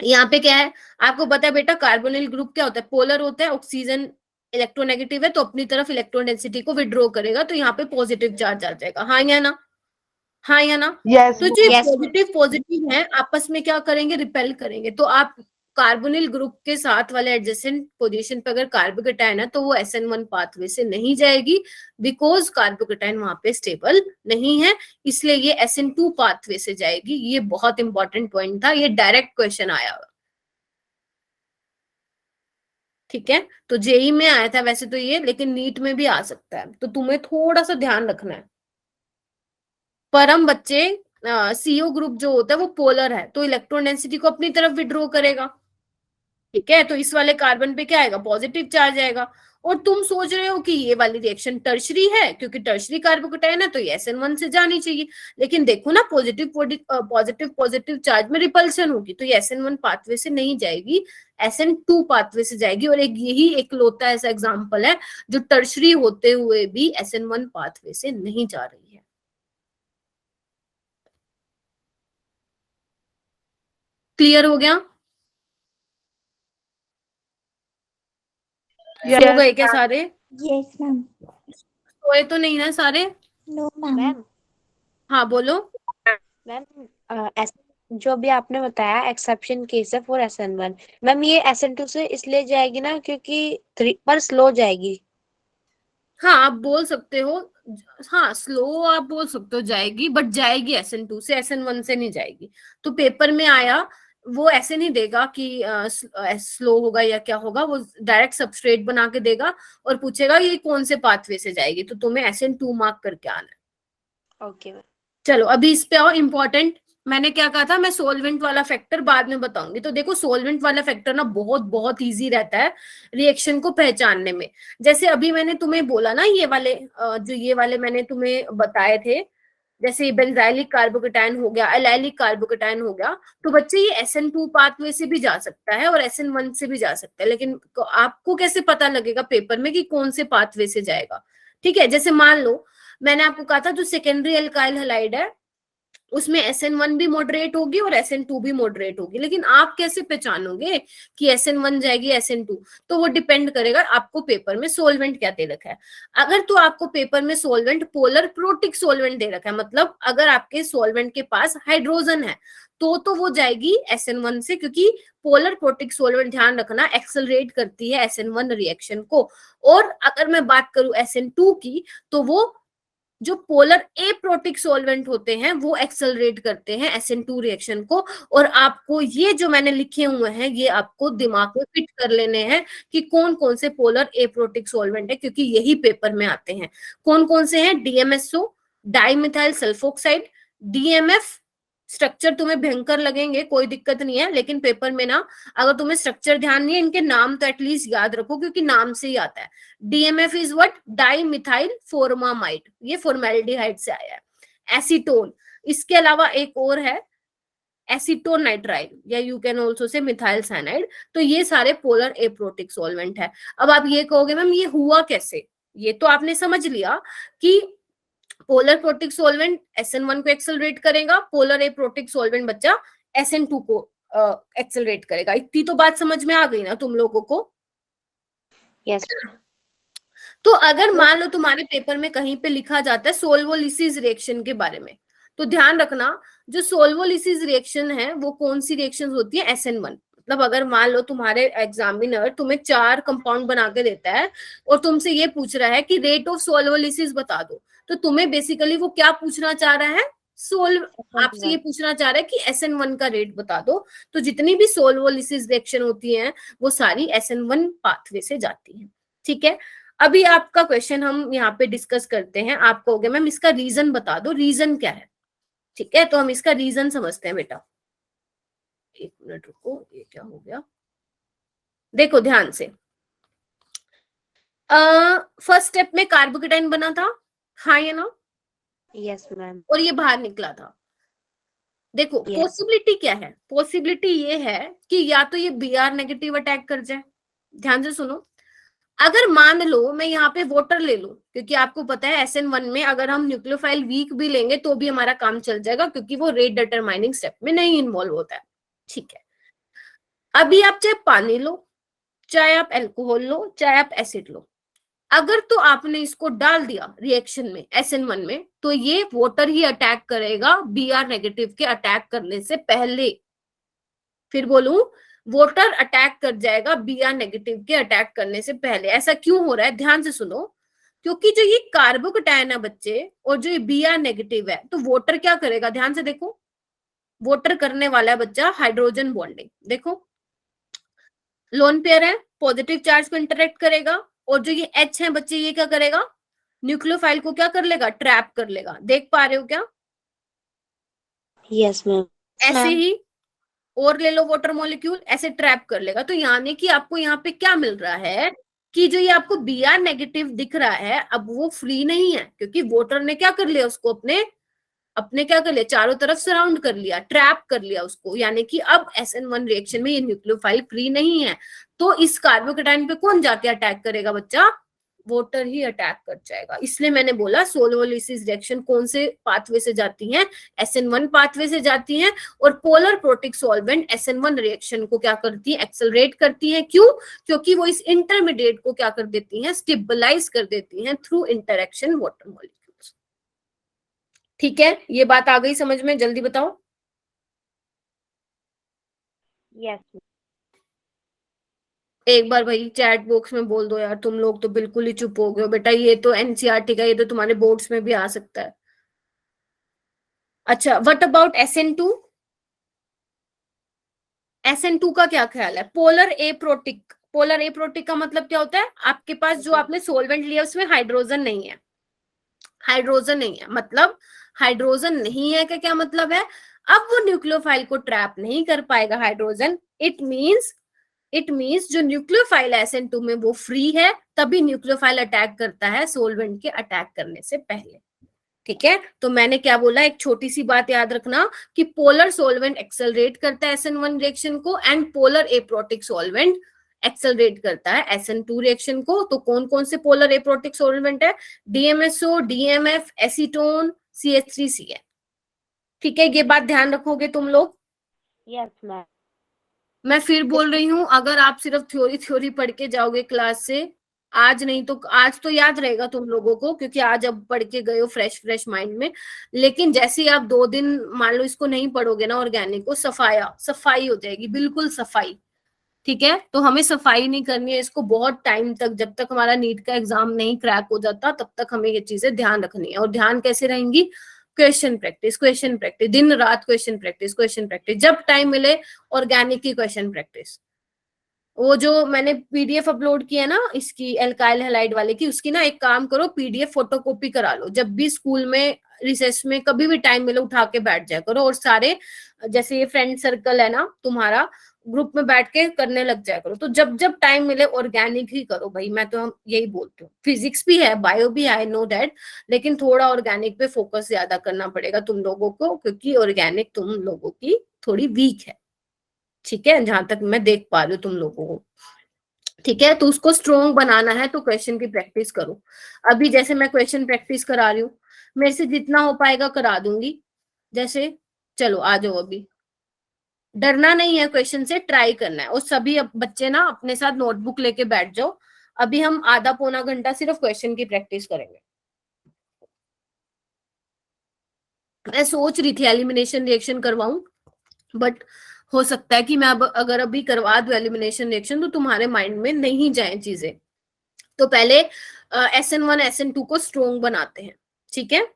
Speaker 2: यहाँ पे क्या है, आपको पता है बेटा कार्बोनिल ग्रुप क्या होता है? पोलर होता है, ऑक्सीजन इलेक्ट्रोनेगेटिव है तो अपनी तरफ इलेक्ट्रॉन डेंसिटी को विड्रॉ करेगा, तो यहाँ पे पॉजिटिव चार्ज आ जाएगा। हाँ या ना? हाँ या ना?
Speaker 3: यस
Speaker 2: तो जो
Speaker 5: Yes.
Speaker 2: पॉजिटिव है आपस में क्या करेंगे? रिपेल करेंगे। तो आप कार्बोनिल ग्रुप के साथ वाले एडजेसेंट पोजीशन पे अगर कार्बोकेटाइन है तो वो SN1 पाथवे से नहीं जाएगी, बिकॉज कार्बोकेटाइन वहां पे स्टेबल नहीं है, इसलिए ये SN2 पाथवे से जाएगी। ये बहुत इंपॉर्टेंट पॉइंट था, ये डायरेक्ट क्वेश्चन आया हुआ, ठीक है। तो जेई में आया था वैसे तो ये, लेकिन नीट में भी आ सकता है, तो तुम्हें थोड़ा सा ध्यान रखना है। पर हम बच्चे CO ग्रुप जो होता है वो पोलर है तो इलेक्ट्रॉन डेंसिटी को अपनी तरफ विड्रॉ करेगा, ठीक है। तो इस वाले कार्बन पे क्या आएगा? पॉजिटिव चार्ज आएगा। और तुम सोच रहे हो कि ये वाली रिएक्शन टर्शरी है, क्योंकि टर्शरी कार्बोकेटाइन है तो ये SN1 से जानी चाहिए, लेकिन देखो ना पॉजिटिव चार्ज में रिपल्शन होगी, तो ये SN1 पाथवे से नहीं जाएगी, SN2 पाथवे से जाएगी। और एक यही एकलौता ऐसा एग्जाम्पल है जो टर्शरी होते हुए भी SN1 पाथवे से नहीं जा रही है। क्लियर हो गया? सो गए क्या सारे?
Speaker 4: Yes, ma'am.
Speaker 2: सोए तो नहीं ना सारे?
Speaker 4: No, ma'am.
Speaker 5: मैम
Speaker 2: हाँ बोलो।
Speaker 5: मैम जो भी आपने बताया एक्सेप्शन केस है फॉर SN1, मैम ये SN2 से इसलिए जाएगी ना क्योंकि 3 पर स्लो जाएगी।
Speaker 2: हाँ आप बोल सकते हो, हाँ स्लो आप बोल सकते हो जाएगी, बट जाएगी SN2 से, SN1 से नहीं जाएगी। तो पेपर में आया वो ऐसे नहीं देगा कि स्लो होगा या क्या होगा, वो डायरेक्ट सबस्ट्रेट बना के देगा और पूछेगा ये कौन से पाथवे से जाएगी, तो तुम्हें SN2 मार्क करके आना है।
Speaker 5: Okay ma'am.
Speaker 2: चलो अभी इस पे आओ, इम्पोर्टेंट मैंने क्या कहा था, मैं सोलवेंट वाला फैक्टर बाद में बताऊंगी। तो देखो सोलवेंट वाला फैक्टर ना बहुत बहुत इजी रहता है रिएक्शन को पहचानने में। जैसे अभी मैंने तुम्हें बोला ना ये वाले जो ये वाले मैंने तुम्हें बताए थे, जैसे बेंजाइलिक कार्बोकेटाइन हो गया, एलाइलिक कार्बोकेटाइन हो गया, तो बच्चे ये SN2 पाथवे से भी जा सकता है और SN1 से भी जा सकता है, लेकिन आपको कैसे पता लगेगा पेपर में कि कौन से पाथवे से जाएगा? ठीक है, जैसे मान लो मैंने आपको कहा था जो सेकेंडरी अल्काइल हैलाइड है उसमें SN1 भी मॉडरेट होगी और SN2 भी मॉडरेट होगी, लेकिन आप कैसे पहचानोगे कि SN1 जाएगी SN2? तो वो डिपेंड करेगा आपको पेपर में सोलवेंट क्या दे रखा है। अगर तो आपको पेपर में सोलवेंट पोलर प्रोटिक सोलवेंट दे रखा है, मतलब अगर आपके सोलवेंट के पास हाइड्रोजन है तो वो जाएगी SN1 से, क्योंकि पोलर प्रोटिक सोलवेंट ध्यान रखना एक्सेलरेट करती है SN1 रिएक्शन को। और अगर मैं बात करूं SN2 की, तो वो जो पोलर एप्रोटिक सॉल्वेंट होते हैं वो एक्सेलरेट करते हैं SN2 रिएक्शन को। और आपको ये जो मैंने लिखे हुए हैं ये आपको दिमाग में फिट कर लेने हैं कि कौन कौन से पोलर एप्रोटिक सॉल्वेंट है, क्योंकि यही पेपर में आते हैं। कौन कौन से हैं? DMSO, dimethyl sulphoxide, DMF। Structure तुम्हें भयंकर लगेंगे, कोई दिक्कत नहीं है, लेकिन पेपर में ना अगर तुम्हें स्ट्रक्चर ध्यान नहीं है, इनके नाम तो एटलीस्ट याद रखो क्योंकि नाम से ही आता है। DMF is what? Dimethyl formamide, ये फॉर्मेल्डिहाइड से आया है। एसीटोन, इसके अलावा एक और है एसीटोनाइट्राइल, या you can also say methyl cyanide. तो ये सारे पोलर एप्रोटिक सॉल्वेंट है। अब आप ये कहोगे मैम ये हुआ कैसे? ये तो आपने समझ लिया कि पोलर प्रोटिक सॉल्वेंट SN1 को एक्सेलरेट करेगा, पोलर एप्रोटिक सॉल्वेंट बच्चा SN2 को एक्सेलरेट करेगा। इतनी तो बात समझ में आ गई ना तुम लोगों को?
Speaker 5: यस
Speaker 2: तो अगर मान लो तुम्हारे पेपर में कहीं पे लिखा जाता है सोल्वोलिसिस रिएक्शन के बारे में, तो ध्यान रखना जो सोल्वोलिसिस रिएक्शन है वो कौन सी रिएक्शन होती है? SN1। मतलब अगर मान लो तुम्हारे एग्जामिनर तुम्हें 4 कंपाउंड बना के देता है और तुमसे ये पूछ रहा है कि रेट ऑफ सोल्वोलिसिस बता दो, तो तुम्हें बेसिकली वो क्या पूछना चाह रहा है? आपसे ये पूछना चाह रहा है कि SN1 का रेट बता दो। तो जितनी भी सोल्वोलिसिस रिएक्शन होती हैं वो सारी SN1 पाथवे से जाती हैं। ठीक है, अभी आपका क्वेश्चन हम यहाँ पे डिस्कस करते हैं। आप कहोगे मैम इसका रीजन बता दो, रीजन क्या है? ठीक है, तो हम इसका रीजन समझते हैं बेटा। एक मिनट रुको, ये क्या हो गया? देखो ध्यान से, फर्स्ट स्टेप में कार्बोकेटाइन बना था, हाँ या ना?
Speaker 5: यस मैम
Speaker 2: और ये बाहर निकला था। देखो
Speaker 5: Yes.
Speaker 2: पॉसिबिलिटी क्या है? पॉसिबिलिटी ये है कि या तो ये Br नेगेटिव अटैक कर जाए। ध्यान से सुनो, अगर मान लो मैं यहाँ पे वाटर ले लूं, क्योंकि आपको पता है SN1 में अगर हम न्यूक्लियोफाइल वीक भी लेंगे तो भी हमारा काम चल जाएगा, क्योंकि वो रेट डिटरमाइनिंग स्टेप में नहीं इन्वॉल्व होता है। ठीक है, अभी आप चाहे पानी लो, चाहे आप अल्कोहल लो, चाहे आप एसिड लो, अगर तो आपने इसको डाल दिया रिएक्शन में SN1 में, तो ये वाटर ही अटैक करेगा Br नेगेटिव के अटैक करने से पहले। फिर बोलूं, वाटर अटैक कर जाएगा Br नेगेटिव के अटैक करने से पहले। ऐसा क्यों हो रहा है? ध्यान से सुनो, क्योंकि जो ये कार्बोकेटाइन है बच्चे और जो ये Br नेगेटिव है, तो वाटर क्या करेगा? ध्यान से देखो, वाटर करने वाला है बच्चा हाइड्रोजन बॉन्डिंग। देखो लोन पेयर है, पॉजिटिव चार्ज को इंटरेक्ट करेगा, और जो ये H है बच्चे ये क्या करेगा? न्यूक्लियोफाइल को क्या कर लेगा? ट्रैप कर लेगा। देख पा रहे हो क्या?
Speaker 5: यस मैम
Speaker 2: ऐसे ही और ले लो वाटर मॉलिक्यूल, ऐसे ट्रैप कर लेगा। तो यानी कि आपको यहाँ पे क्या मिल रहा है कि जो ये आपको Br नेगेटिव दिख रहा है, अब वो फ्री नहीं है, क्योंकि वाटर ने क्या कर लिया? उसको अपने क्या कर लिया? चारों तरफ सराउंड कर लिया, ट्रैप कर लिया उसको। यानी कि अब SN1 रिएक्शन में ये न्यूक्लियोफाइल फ्री नहीं है। तो इस कार्बोकेटाइन पे कौन जाके अटैक करेगा बच्चा? वाटर ही अटैक कर जाएगा। इसलिए मैंने बोला सोल्वोलिसिस रिएक्शन कौन से पाथवे से जाती हैं? SN1 पाथवे से जाती हैं। और polar protic solvent SN1 reaction को क्या करती है? एक्सेलरेट करती हैं। क्यों? क्योंकि वो इस इंटरमीडिएट को क्या कर देती हैं? स्टेबलाइज कर देती हैं थ्रू इंटरेक्शन वाटर मॉलिक्यूल्स। ठीक है, ये बात आ गई समझ में? जल्दी बताओ।
Speaker 5: यस
Speaker 2: एक बार भाई चैट बॉक्स में बोल दो यार, तुम लोग तो बिल्कुल ही चुप हो गए हो बेटा। ये तो NCERT का, ये तो तुम्हारे बोर्ड्स में भी आ सकता है। अच्छा, व्हाट अबाउट SN2? SN2 का क्या ख्याल है? Polar aprotic. पोलर एप्रोटिक का मतलब क्या होता है? आपके पास जो आपने सोल्वेंट लिया उसमें हाइड्रोजन नहीं है। हाइड्रोजन नहीं है मतलब हाइड्रोजन नहीं है का क्या मतलब है? अब वो न्यूक्लियोफाइल को ट्रैप नहीं कर पाएगा हाइड्रोजन। इट मीन्स जो न्यूक्लियोफाइल SN2 में वो फ्री है, तभी न्यूक्लियोफाइल अटैक करता है सोल्वेंट के अटैक करने से पहले। ठीक है, तो मैंने क्या बोला? एक छोटी सी बात याद रखना कि पोलर सॉल्वेंट एक्सेलरेट करता है SN1 रिएक्शन को, and polar aprotic solvent accelerate करता है SN2 रिएक्शन को। तो कौन कौन से पोलर एप्रोटिक सॉल्वेंट है? DMSO, DMF, acetone, CH3Cl। ठीक है, ये बात ध्यान रखोगे तुम लोग?
Speaker 5: यस मैम
Speaker 2: मैं फिर बोल रही हूँ, अगर आप सिर्फ थ्योरी पढ़ के जाओगे क्लास से, आज नहीं तो आज तो याद रहेगा तुम लोगों को, क्योंकि आज अब पढ़ के गए हो फ्रेश माइंड में। लेकिन जैसे ही आप 2 दिन मान लो इसको नहीं पढ़ोगे ना, ऑर्गेनिक को, सफाई हो जाएगी, बिल्कुल सफाई। ठीक है, तो हमें सफाई नहीं करनी है इसको बहुत टाइम तक, जब तक हमारा नीट का एग्जाम नहीं क्रैक हो जाता तब तक हमें ये चीजें ध्यान रखनी है। और ध्यान कैसे रहेंगी? क्वेश्चन प्रैक्टिस, दिन रात क्वेश्चन प्रैक्टिस, जब टाइम मिले ऑर्गेनिक की क्वेश्चन प्रैक्टिस। वो जो मैंने PDF अपलोड किया ना इसकी एल्काइल हैलाइड वाले की, उसकी ना एक काम करो, PDF फोटोकॉपी करा लो। जब भी स्कूल में रिसेस में कभी भी टाइम मिले उठा के बैठ जाया करो, और सारे जैसे ये फ्रेंड सर्कल है ना तुम्हारा, ग्रुप में बैठ के करने लग जाया करो। तो जब जब टाइम मिले ऑर्गेनिक ही करो भाई, मैं तो यही बोलती हूँ। फिजिक्स भी है, बायो भी है, आई नो दैट, लेकिन थोड़ा ऑर्गेनिक पे फोकस ज्यादा करना पड़ेगा तुम लोगों को, क्योंकि ऑर्गेनिक तुम लोगों की थोड़ी वीक है। ठीक है, जहां तक मैं देख पा रही हूँ तुम लोगों को। ठीक है, तो उसको स्ट्रॉन्ग बनाना है तो क्वेश्चन की प्रैक्टिस करो। अभी जैसे मैं क्वेश्चन प्रैक्टिस करा रही हूँ, मेरे से जितना हो पाएगा करा दूंगी। जैसे चलो आ जाओ, अभी डरना नहीं है, क्वेश्चन से ट्राई करना है। और सभी अब बच्चे ना अपने साथ नोटबुक लेके बैठ जाओ। अभी हम आधा पौना घंटा सिर्फ क्वेश्चन की प्रैक्टिस करेंगे। मैं सोच रही थी एलिमिनेशन रिएक्शन करवाऊं, बट हो सकता है कि मैं अब अगर अभी करवा दूं एलिमिनेशन रिएक्शन तो तुम्हारे माइंड में नहीं जाए चीजें। तो पहले SN1 SN2 को स्ट्रोंग बनाते हैं, ठीक है।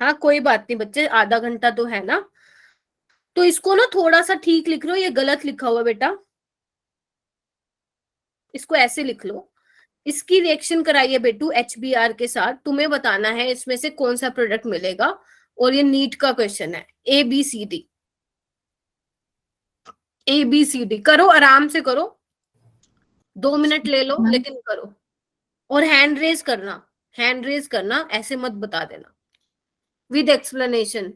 Speaker 2: हाँ कोई बात नहीं बच्चे, आधा घंटा तो है ना। तो इसको ना थोड़ा सा ठीक लिख लो, ये गलत लिखा हुआ बेटा, इसको ऐसे लिख लो। इसकी रिएक्शन कराइए बेटू HBr के साथ, तुम्हें बताना है इसमें से कौन सा प्रोडक्ट मिलेगा। और ये नीट का क्वेश्चन है, ABCD। ABCD करो, आराम से करो, 2 मिनट ले लो लेकिन करो। और हैंड रेज करना, हैंड रेज करना, ऐसे मत बता देना, विद एक्सप्लेनेशन।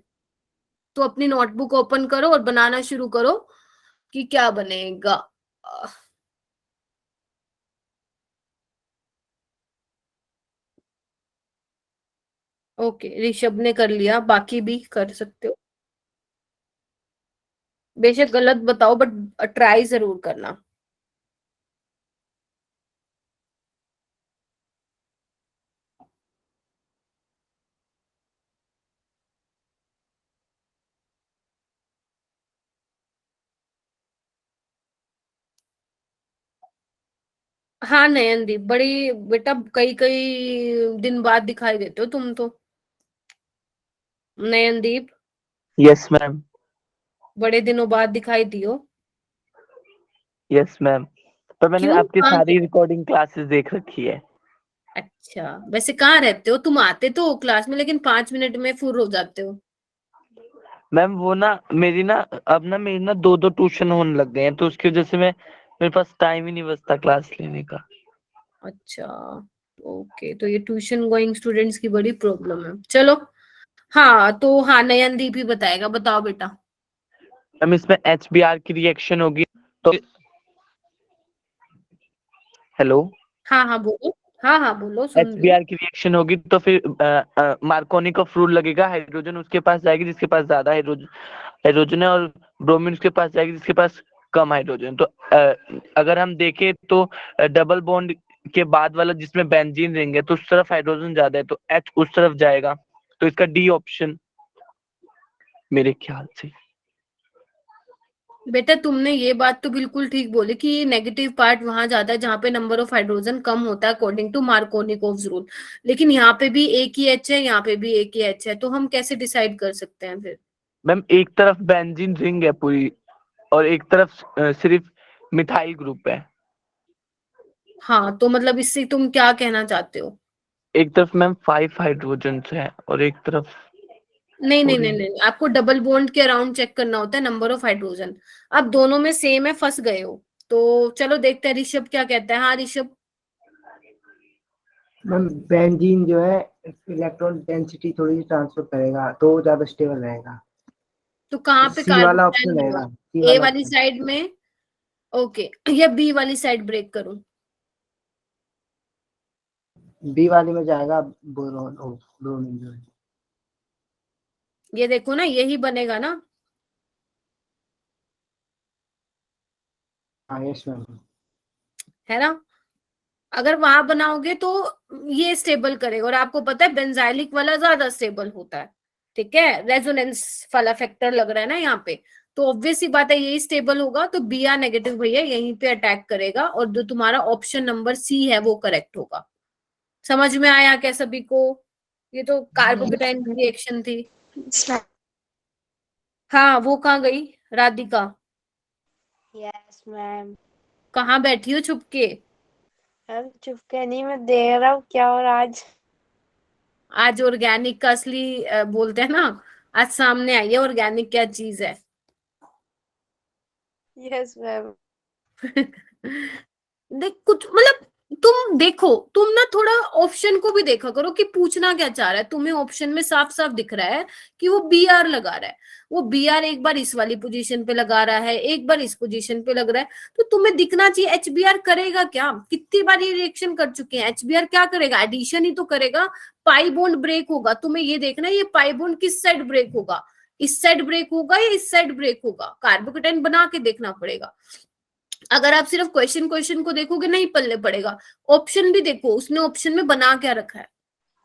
Speaker 2: तो अपनी नोटबुक ओपन करो और बनाना शुरू करो कि क्या बनेगा। ओके, ऋषभ ने कर लिया, बाकी भी कर सकते हो। बेशक गलत बताओ बट ट्राई जरूर करना। हाँ नयनदीप, बड़ी बेटा कई कई दिन बाद दिखाई देते हो तुम तो। Nayandeep
Speaker 8: yes ma'am.
Speaker 2: बड़े दिनों बाद दिखाई दियो।
Speaker 8: यस मैम, पर मैंने
Speaker 2: क्यों,
Speaker 8: आपकी
Speaker 2: कहाँ
Speaker 8: सारी
Speaker 2: से?
Speaker 8: रिकॉर्डिंग क्लासेस देख रखी है।
Speaker 2: अच्छा, वैसे कहाँ रहते हो तुम? आते तो हो क्लास में लेकिन 5 मिनट में फुर हो जाते हो।
Speaker 8: मैम वो ना मेरी ना अब ना मेरी ना 2-2 ट्यूशन होने लग गए हैं, तो उसकी वजह से मैं मेरे पास टाइम ही नहीं बचता क्लास लेने का।
Speaker 2: अच्छा ओके, तो ये ट्यूशन गोइंग स्टूडेंट्स की बड़ी प्रॉब्लम है। चलो हाँ, तो हाँ नयनदीप ही बताएगा, बताओ बेटा।
Speaker 8: मैम इसमें HBr की रिएक्शन होगी तो हेलो,
Speaker 2: हाँ हाँ बोलो, हाँ हाँ बोलो, सुन रही हूँ।
Speaker 8: HBr की रिएक्शन होगी तो फिर मार्कोनी का फ्लूइड लगेगा, हाइड्रोजन उसके पास जाएगी जिसके पास ज्यादा हाइड्रोजन हाइड्रोजन है, और ब्रोमीन उसके पास जाएगी जिसके पास कम हाइड्रोजन। तो अगर हम देखें तो डबल बॉन्ड के बाद वाला जिसमें बेंजीन रिंग है तो उस तरफ हाइड्रोजन ज्यादा है, तो H उस तरफ जाएगा। तो इसका D ऑप्शन मेरे ख्याल से।
Speaker 2: बेटा तुमने ये बात तो बिल्कुल ठीक बोली कि नेगेटिव पार्ट वहां जाता है जहां पे नंबर ऑफ हाइड्रोजन कम होता है अकॉर्डिंग टू मार्कोनिकोव्स रूल। लेकिन यहाँ पे भी एक ही H है, यहाँ पे भी एक ही H है, तो हम कैसे डिसाइड कर सकते हैं फिर?
Speaker 8: मैम एक तरफ बेंजीन रिंग है पूरी और एक तरफ सिर्फ मिथाइल ग्रुप है।
Speaker 2: हाँ तो मतलब इससे तुम क्या कहना चाहते हो?
Speaker 8: एक तरफ मैम 5 हाइड्रोजन है और एक तरफ
Speaker 2: नहीं नहीं
Speaker 8: 4
Speaker 2: नहीं नहीं, आपको डबल बॉन्ड के अराउंड चेक करना होता है नंबर ऑफ हाइड्रोजन। अब दोनों में सेम है, फंस गए हो। तो चलो देखते हैं ऋषभ क्या कहता है। हाँ ऋषभ।
Speaker 9: मैम बेंजीन जो है इलेक्ट्रॉन डेंसिटी थोड़ी सी ट्रांसफर करेगा तो ज्यादा स्टेबल रहेगा।
Speaker 2: तो कहाँ पे
Speaker 9: सी वाला ऑप्शन
Speaker 2: कार्बोटाइल
Speaker 9: रहेगा,
Speaker 2: हुआ?
Speaker 9: सी
Speaker 2: ए
Speaker 9: वाला
Speaker 2: वाली
Speaker 9: ऑप्शन।
Speaker 2: साइड में? ओके, या बी वाली साइड ब्रेक करूं?
Speaker 9: बी वाली में जाएगा बोरोन ओ ब्रोमीन जो है।
Speaker 2: ये देखो ना, यही बनेगा ना।
Speaker 9: हाँ यस मैम।
Speaker 2: है ना? अगर वहां बनाओगे तो ये स्टेबल करेगा, और आपको पता है बेंजाइलिक वाला ज्यादा स्टेबल होता है। ठीक है, रेजोनेंस वाला फैक्टर लग रहा है ना यहाँ पे, तो ऑब्वियस सी बात है यही स्टेबल होगा। तो Br नेगेटिव भैया यहीं पे अटैक करेगा, और जो तुम्हारा ऑप्शन नंबर C है वो करेक्ट होगा। समझ में आया क्या सभी को? ये तो कार्बोकेटाइन रिएक्शन थी। हाँ वो कहाँ गई राधिका?
Speaker 5: Yes ma'am.
Speaker 2: कहाँ बैठी हो छुप के?
Speaker 5: मैम चुपके नहीं, मैं देख रहा हूँ क्या हो रहा आज।
Speaker 2: आज ऑर्गेनिक का असली बोलते हैं ना, आज सामने आई है ऑर्गेनिक क्या चीज है।
Speaker 5: Yes ma'am.
Speaker 2: देख कुछ मतलब तुम देखो, तुम ना थोड़ा ऑप्शन को भी देखा करो कि पूछना क्या चाह रहा है। तुम्हें ऑप्शन में साफ साफ दिख रहा है कि वो बी आर लगा रहा है, वो बी आर एक बार इस वाली पोजीशन पे लगा रहा है, एक बार इस पोजीशन पे लग रहा है, तो तुम्हें दिखना चाहिए एच बी आर करेगा क्या। कितनी बार ये रिएक्शन कर चुके हैं, एच बी आर क्या करेगा, एडिशन ही तो करेगा, पाई बॉन्ड ब्रेक होगा। तुम्हें ये देखना है ये पाई बॉन्ड किस साइड ब्रेक होगा, इस साइड ब्रेक होगा या इस साइड ब्रेक होगा, कार्बोकेटाइन बना के देखना पड़ेगा। अगर आप सिर्फ क्वेश्चन को देखोगे नहीं पल्ले पड़ेगा, ऑप्शन भी देखो, उसने ऑप्शन में बना क्या रखा है।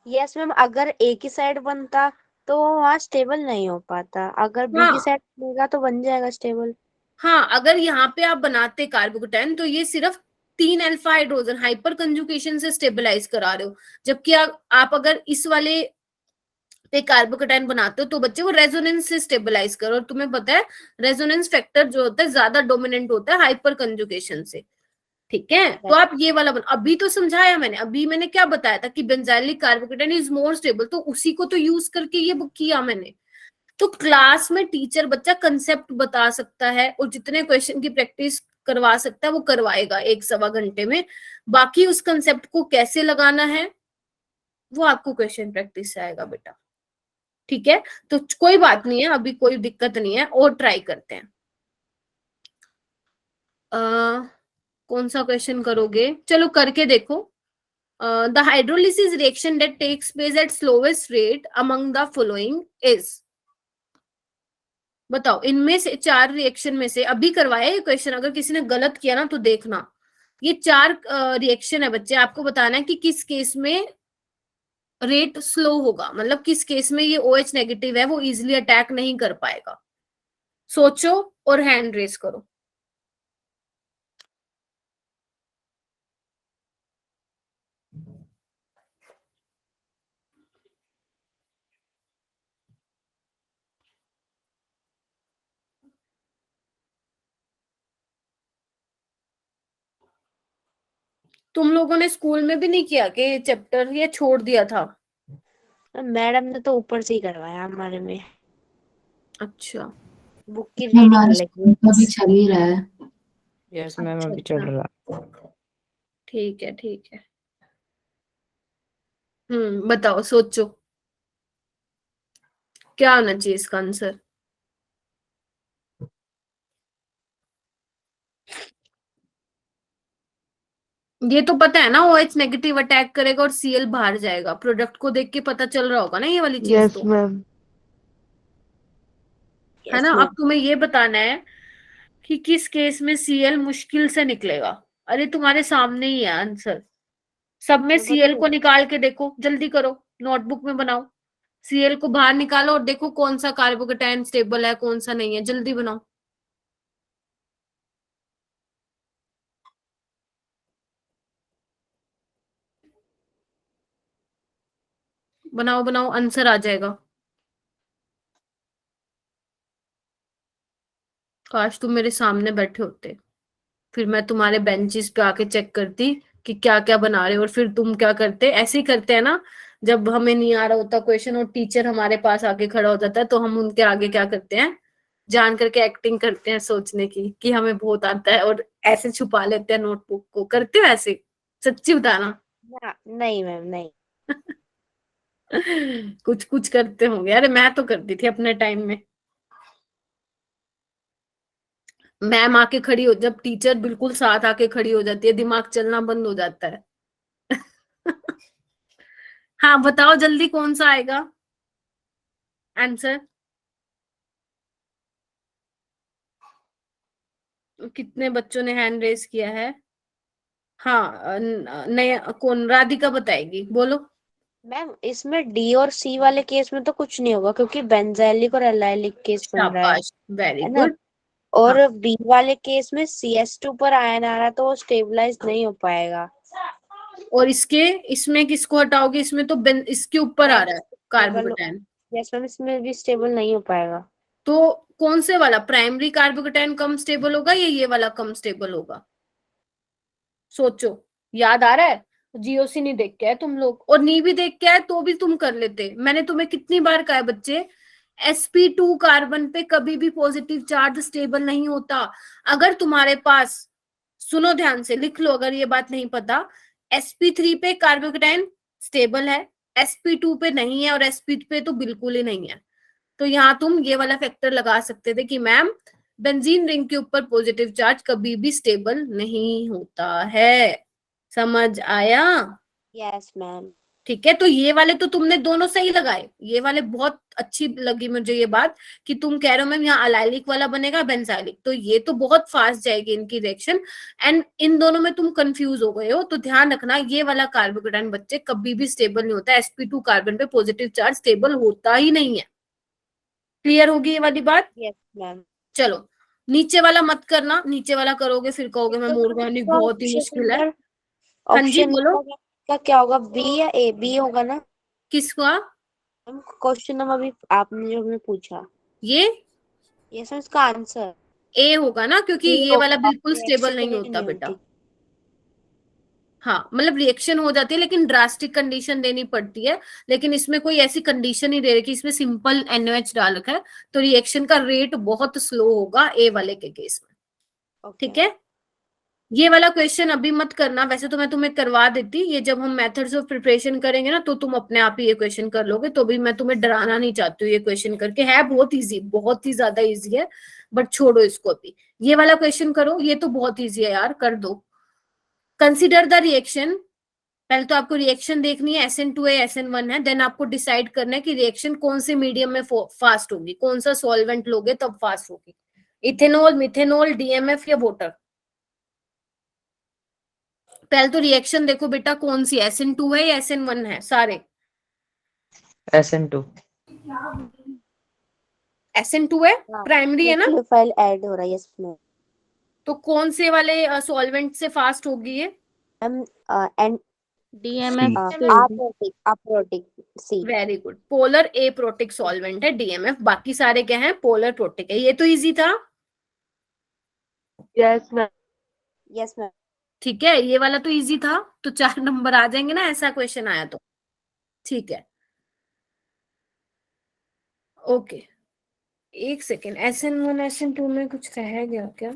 Speaker 5: यस मैम, अगर एक ही साइड बनता तो वहाँ स्टेबल नहीं हो पाता, अगर बी की
Speaker 2: हाँ
Speaker 5: साइड बनेगा तो बन जाएगा स्टेबल।
Speaker 2: हाँ, अगर यहाँ पे आप बनाते कार्बोकेटाइन तो ये सिर्फ 3 अल्फा हाइड्रोजन हाइपर कंजुगेशन से स्टेबलाइज करा रहे हो, जबकि आप अगर इस वाले पे कार्बोकेटाइन बनाते हो तो बच्चे वो रेजोनेंस से स्टेबलाइज करो। और तुम्हें पता है रेजोनेंस फैक्टर जो होता है ज्यादा डोमिनेंट होता है हाइपर कंजुगेशन से, ठीक है। तो आप ये वाला अभी तो समझाया मैंने, अभी मैंने क्या बताया था कि benzylic carbocation is more stable, तो उसी को तो यूज करके ये बुक किया मैंने। तो क्लास में टीचर बच्चा कंसेप्ट बता सकता है और जितने क्वेश्चन की प्रैक्टिस करवा सकता है वो करवाएगा 1-1.25 घंटे में। बाकी उस कंसेप्ट को कैसे लगाना है वो आपको क्वेश्चन प्रैक्टिस से आएगा बेटा, ठीक है। तो कोई बात नहीं है, अभी कोई दिक्कत नहीं है, और ट्राई करते हैं। कौन सा क्वेश्चन करोगे, चलो करके देखो। The hydrolysis reaction that takes place at slowest rate among the following is, बताओ इनमें से 4 रिएक्शन में से, अभी करवाया ये क्वेश्चन, अगर किसी ने गलत किया ना तो देखना। ये 4 रिएक्शन है बच्चे, आपको बताना है कि किस केस में रेट स्लो होगा, मतलब किस केस में ये OH नेगेटिव है वो इजिली अटैक नहीं कर पाएगा। सोचो और हैंड रेस करो। तुम लोगों ने स्कूल में भी नहीं किया कि चैप्टर, ये छोड़ दिया था?
Speaker 5: मैडम ने तो ऊपर से ही करवाया हमारे में,
Speaker 2: अच्छा
Speaker 5: बुक की रीडिंग
Speaker 7: हमारे
Speaker 5: लगी।
Speaker 7: स्कूल में भी चल ही रहा है।
Speaker 10: यस मैम,
Speaker 2: अच्छा
Speaker 10: अभी चल
Speaker 2: अच्छा,
Speaker 10: रहा।
Speaker 2: ठीक है ठीक है। बताओ, सोचो क्या होना चाहिए इसका आंसर। ये तो पता है ना OH नेगेटिव अटैक करेगा और Cl बाहर जाएगा, प्रोडक्ट को देख के पता चल रहा होगा ना ये वाली चीज।
Speaker 3: यस
Speaker 2: तो
Speaker 3: मैम।
Speaker 2: है
Speaker 5: यस
Speaker 2: ना,
Speaker 5: मैम,
Speaker 2: अब तुम्हें ये बताना है कि किस केस में Cl मुश्किल से निकलेगा। अरे तुम्हारे सामने ही है आंसर, सब में
Speaker 5: तो
Speaker 2: Cl
Speaker 5: बताओ।
Speaker 2: को निकाल के देखो, जल्दी करो, नोटबुक में बनाओ, Cl को बाहर निकालो और देखो कौन सा कार्बोकेटाइन स्टेबल है कौन सा नहीं है, जल्दी बनाओ। बनाओ बनाओ, आंसर आ जाएगा। काश तुम मेरे सामने बैठे होते, फिर मैं तुम्हारे बेंचेस पे आके चेक करती कि क्या क्या बना रहे हो, और फिर तुम क्या करते। ऐसे ही करते हैं ना, जब हमें नहीं आ रहा होता क्वेश्चन और टीचर हमारे पास आके खड़ा हो जाता है तो हम उनके आगे क्या करते हैं, जान करके एक्टिंग करते हैं सोचने की कि हमें बहुत आता है, और ऐसे छुपा लेते हैं नोटबुक को। करते हो ऐसे? सच्ची बताना।
Speaker 5: नहीं मैम, नहीं।
Speaker 2: कुछ कुछ करते होंगे, अरे मैं तो करती थी अपने टाइम में। मैम आके खड़ी हो, जब टीचर बिल्कुल साथ आके खड़ी हो जाती है दिमाग चलना बंद हो जाता है। हाँ बताओ जल्दी, कौन सा आएगा आंसर? कितने बच्चों ने हैंड रेस किया है? हाँ नया कौन, राधिका बताएगी, बोलो।
Speaker 5: मैम इसमें डी और सी वाले केस में तो कुछ नहीं होगा क्योंकि बेंजाइलिक और एल्लाइलिक केस बन रहा
Speaker 2: शाबाश, वेरी
Speaker 5: है ना।
Speaker 2: गुड।
Speaker 5: और
Speaker 2: हाँ,
Speaker 5: बी वाले केस में CS2 पर आयन आ रहा है तो वो स्टेबलाइज नहीं हो पाएगा।
Speaker 2: और इसमें किसको हटाओगे, इसमें तो इसके ऊपर आ रहा है कार्बोकेटाइन,
Speaker 5: यस मैम, इसमें भी स्टेबल नहीं हो पाएगा।
Speaker 2: तो कौन से वाला प्राइमरी कार्बोकेटाइन कम स्टेबल होगा या ये वाला कम स्टेबल होगा? सोचो, याद आ रहा है? GOC नहीं देख के आए तुम लोग, और नहीं भी देख के आए तो भी तुम कर लेते। मैंने तुम्हें कितनी बार कहा है बच्चे, sp2 कार्बन पे कभी भी पॉजिटिव चार्ज स्टेबल नहीं होता। अगर तुम्हारे पास, सुनो ध्यान से, लिख लो अगर ये बात नहीं पता, sp3 पे कार्बोकेटाइन स्टेबल है, sp2 पे नहीं है और sp पे तो बिल्कुल ही नहीं है। तो यहाँ तुम ये वाला फैक्टर लगा सकते थे कि मैम बेंजीन रिंग के ऊपर पॉजिटिव चार्ज कभी भी स्टेबल नहीं होता है। समझ आया?
Speaker 5: Yes ma'am.
Speaker 2: ठीक है, तो ये वाले तो तुमने दोनों सही लगाए, ये वाले बहुत अच्छी लगी मुझे ये बात कि तुम कह रहे हो मैम यहाँ अलाइलिक वाला बनेगा बेंजाइलिक, तो ये तो बहुत फास्ट जाएगी इनकी रिएक्शन। एंड इन दोनों में तुम कंफ्यूज हो गए हो, तो ध्यान रखना ये वाला कार्बोकेटाइन बच्चे कभी भी स्टेबल नहीं होता, sp2 कार्बन पे पॉजिटिव चार्ज स्टेबल होता ही नहीं है। क्लियर होगी ये वाली बात?
Speaker 5: Yes ma'am.
Speaker 2: चलो नीचे वाला मत करना, नीचे वाला करोगे फिर कहोगे मैम ऑर्गेनिक बहुत ही मुश्किल है। हाँ जी
Speaker 5: ऑप्शन
Speaker 2: बोलो।
Speaker 5: का क्या होगा, बी या ए? बी होगा ना
Speaker 2: किसका?
Speaker 5: क्वेश्चन नंबर अभी आपने जो हमें पूछा,
Speaker 2: ये
Speaker 5: यस मैम, इसका आंसर
Speaker 2: ए होगा ना, क्योंकि
Speaker 5: ए
Speaker 2: ये वाला
Speaker 5: होगा,
Speaker 2: बिल्कुल स्टेबल नहीं
Speaker 5: reaction
Speaker 2: होता बेटा।
Speaker 5: होती।
Speaker 2: हाँ मतलब रिएक्शन हो जाती है लेकिन ड्रास्टिक कंडीशन देनी पड़ती है, लेकिन इसमें कोई ऐसी कंडीशन नहीं दे रही कि इसमें सिंपल NaOH डाल रखा है, तो रिएक्शन का रेट बहुत स्लो होगा ए वाले के केस में। ठीक है, ये वाला क्वेश्चन अभी मत करना, वैसे तो मैं तुम्हें करवा देती, ये जब हम मेथड्स ऑफ प्रिपरेशन करेंगे ना तो तुम अपने आप ही ये क्वेश्चन कर लोगे, तो भी मैं तुम्हें डराना नहीं चाहती हूँ ये क्वेश्चन करके, है बहुत इजी, बहुत ही ज्यादा इजी है, बट छोड़ो इसको अभी। ये वाला क्वेश्चन करो, ये तो बहुत इजी है यार, कर दो। कंसिडर द रिएक्शन, पहले तो आपको रिएक्शन देखनी है, SN2 है SN1 है, देन आपको डिसाइड करना है कि रिएक्शन कौन से मीडियम में फास्ट होगी, कौन सा सॉल्वेंट लोगे तब फास्ट होगी, इथेनॉल, मिथेनॉल, DMF या वाटर। पहले तो रिएक्शन देखो बेटा कौन सी, SN2 है या SN1 है, सारे
Speaker 8: SN2
Speaker 2: SN2 है, प्राइमरी है ना,
Speaker 5: न्यूक्लियोफाइल ऐड हो रहा है। Yes ma'am.
Speaker 2: तो कौन से वाले सॉल्वेंट से फास्ट होगी ये?
Speaker 5: मैम एंड
Speaker 6: DMF
Speaker 5: अप्रोटिक सी।
Speaker 2: Very good, polar aprotic solvent है DMF, बाकी सारे क्या हैं, पोलर प्रोटिक है। ये तो इजी था।
Speaker 3: Yes ma'am.
Speaker 5: Yes ma'am.
Speaker 2: ठीक है, ये वाला तो इजी था, तो 4 नंबर आ जाएंगे ना, ऐसा क्वेश्चन आया तो। ठीक है, ओके, एक सेकेंड, SN1 SN2 में कुछ रह गया क्या?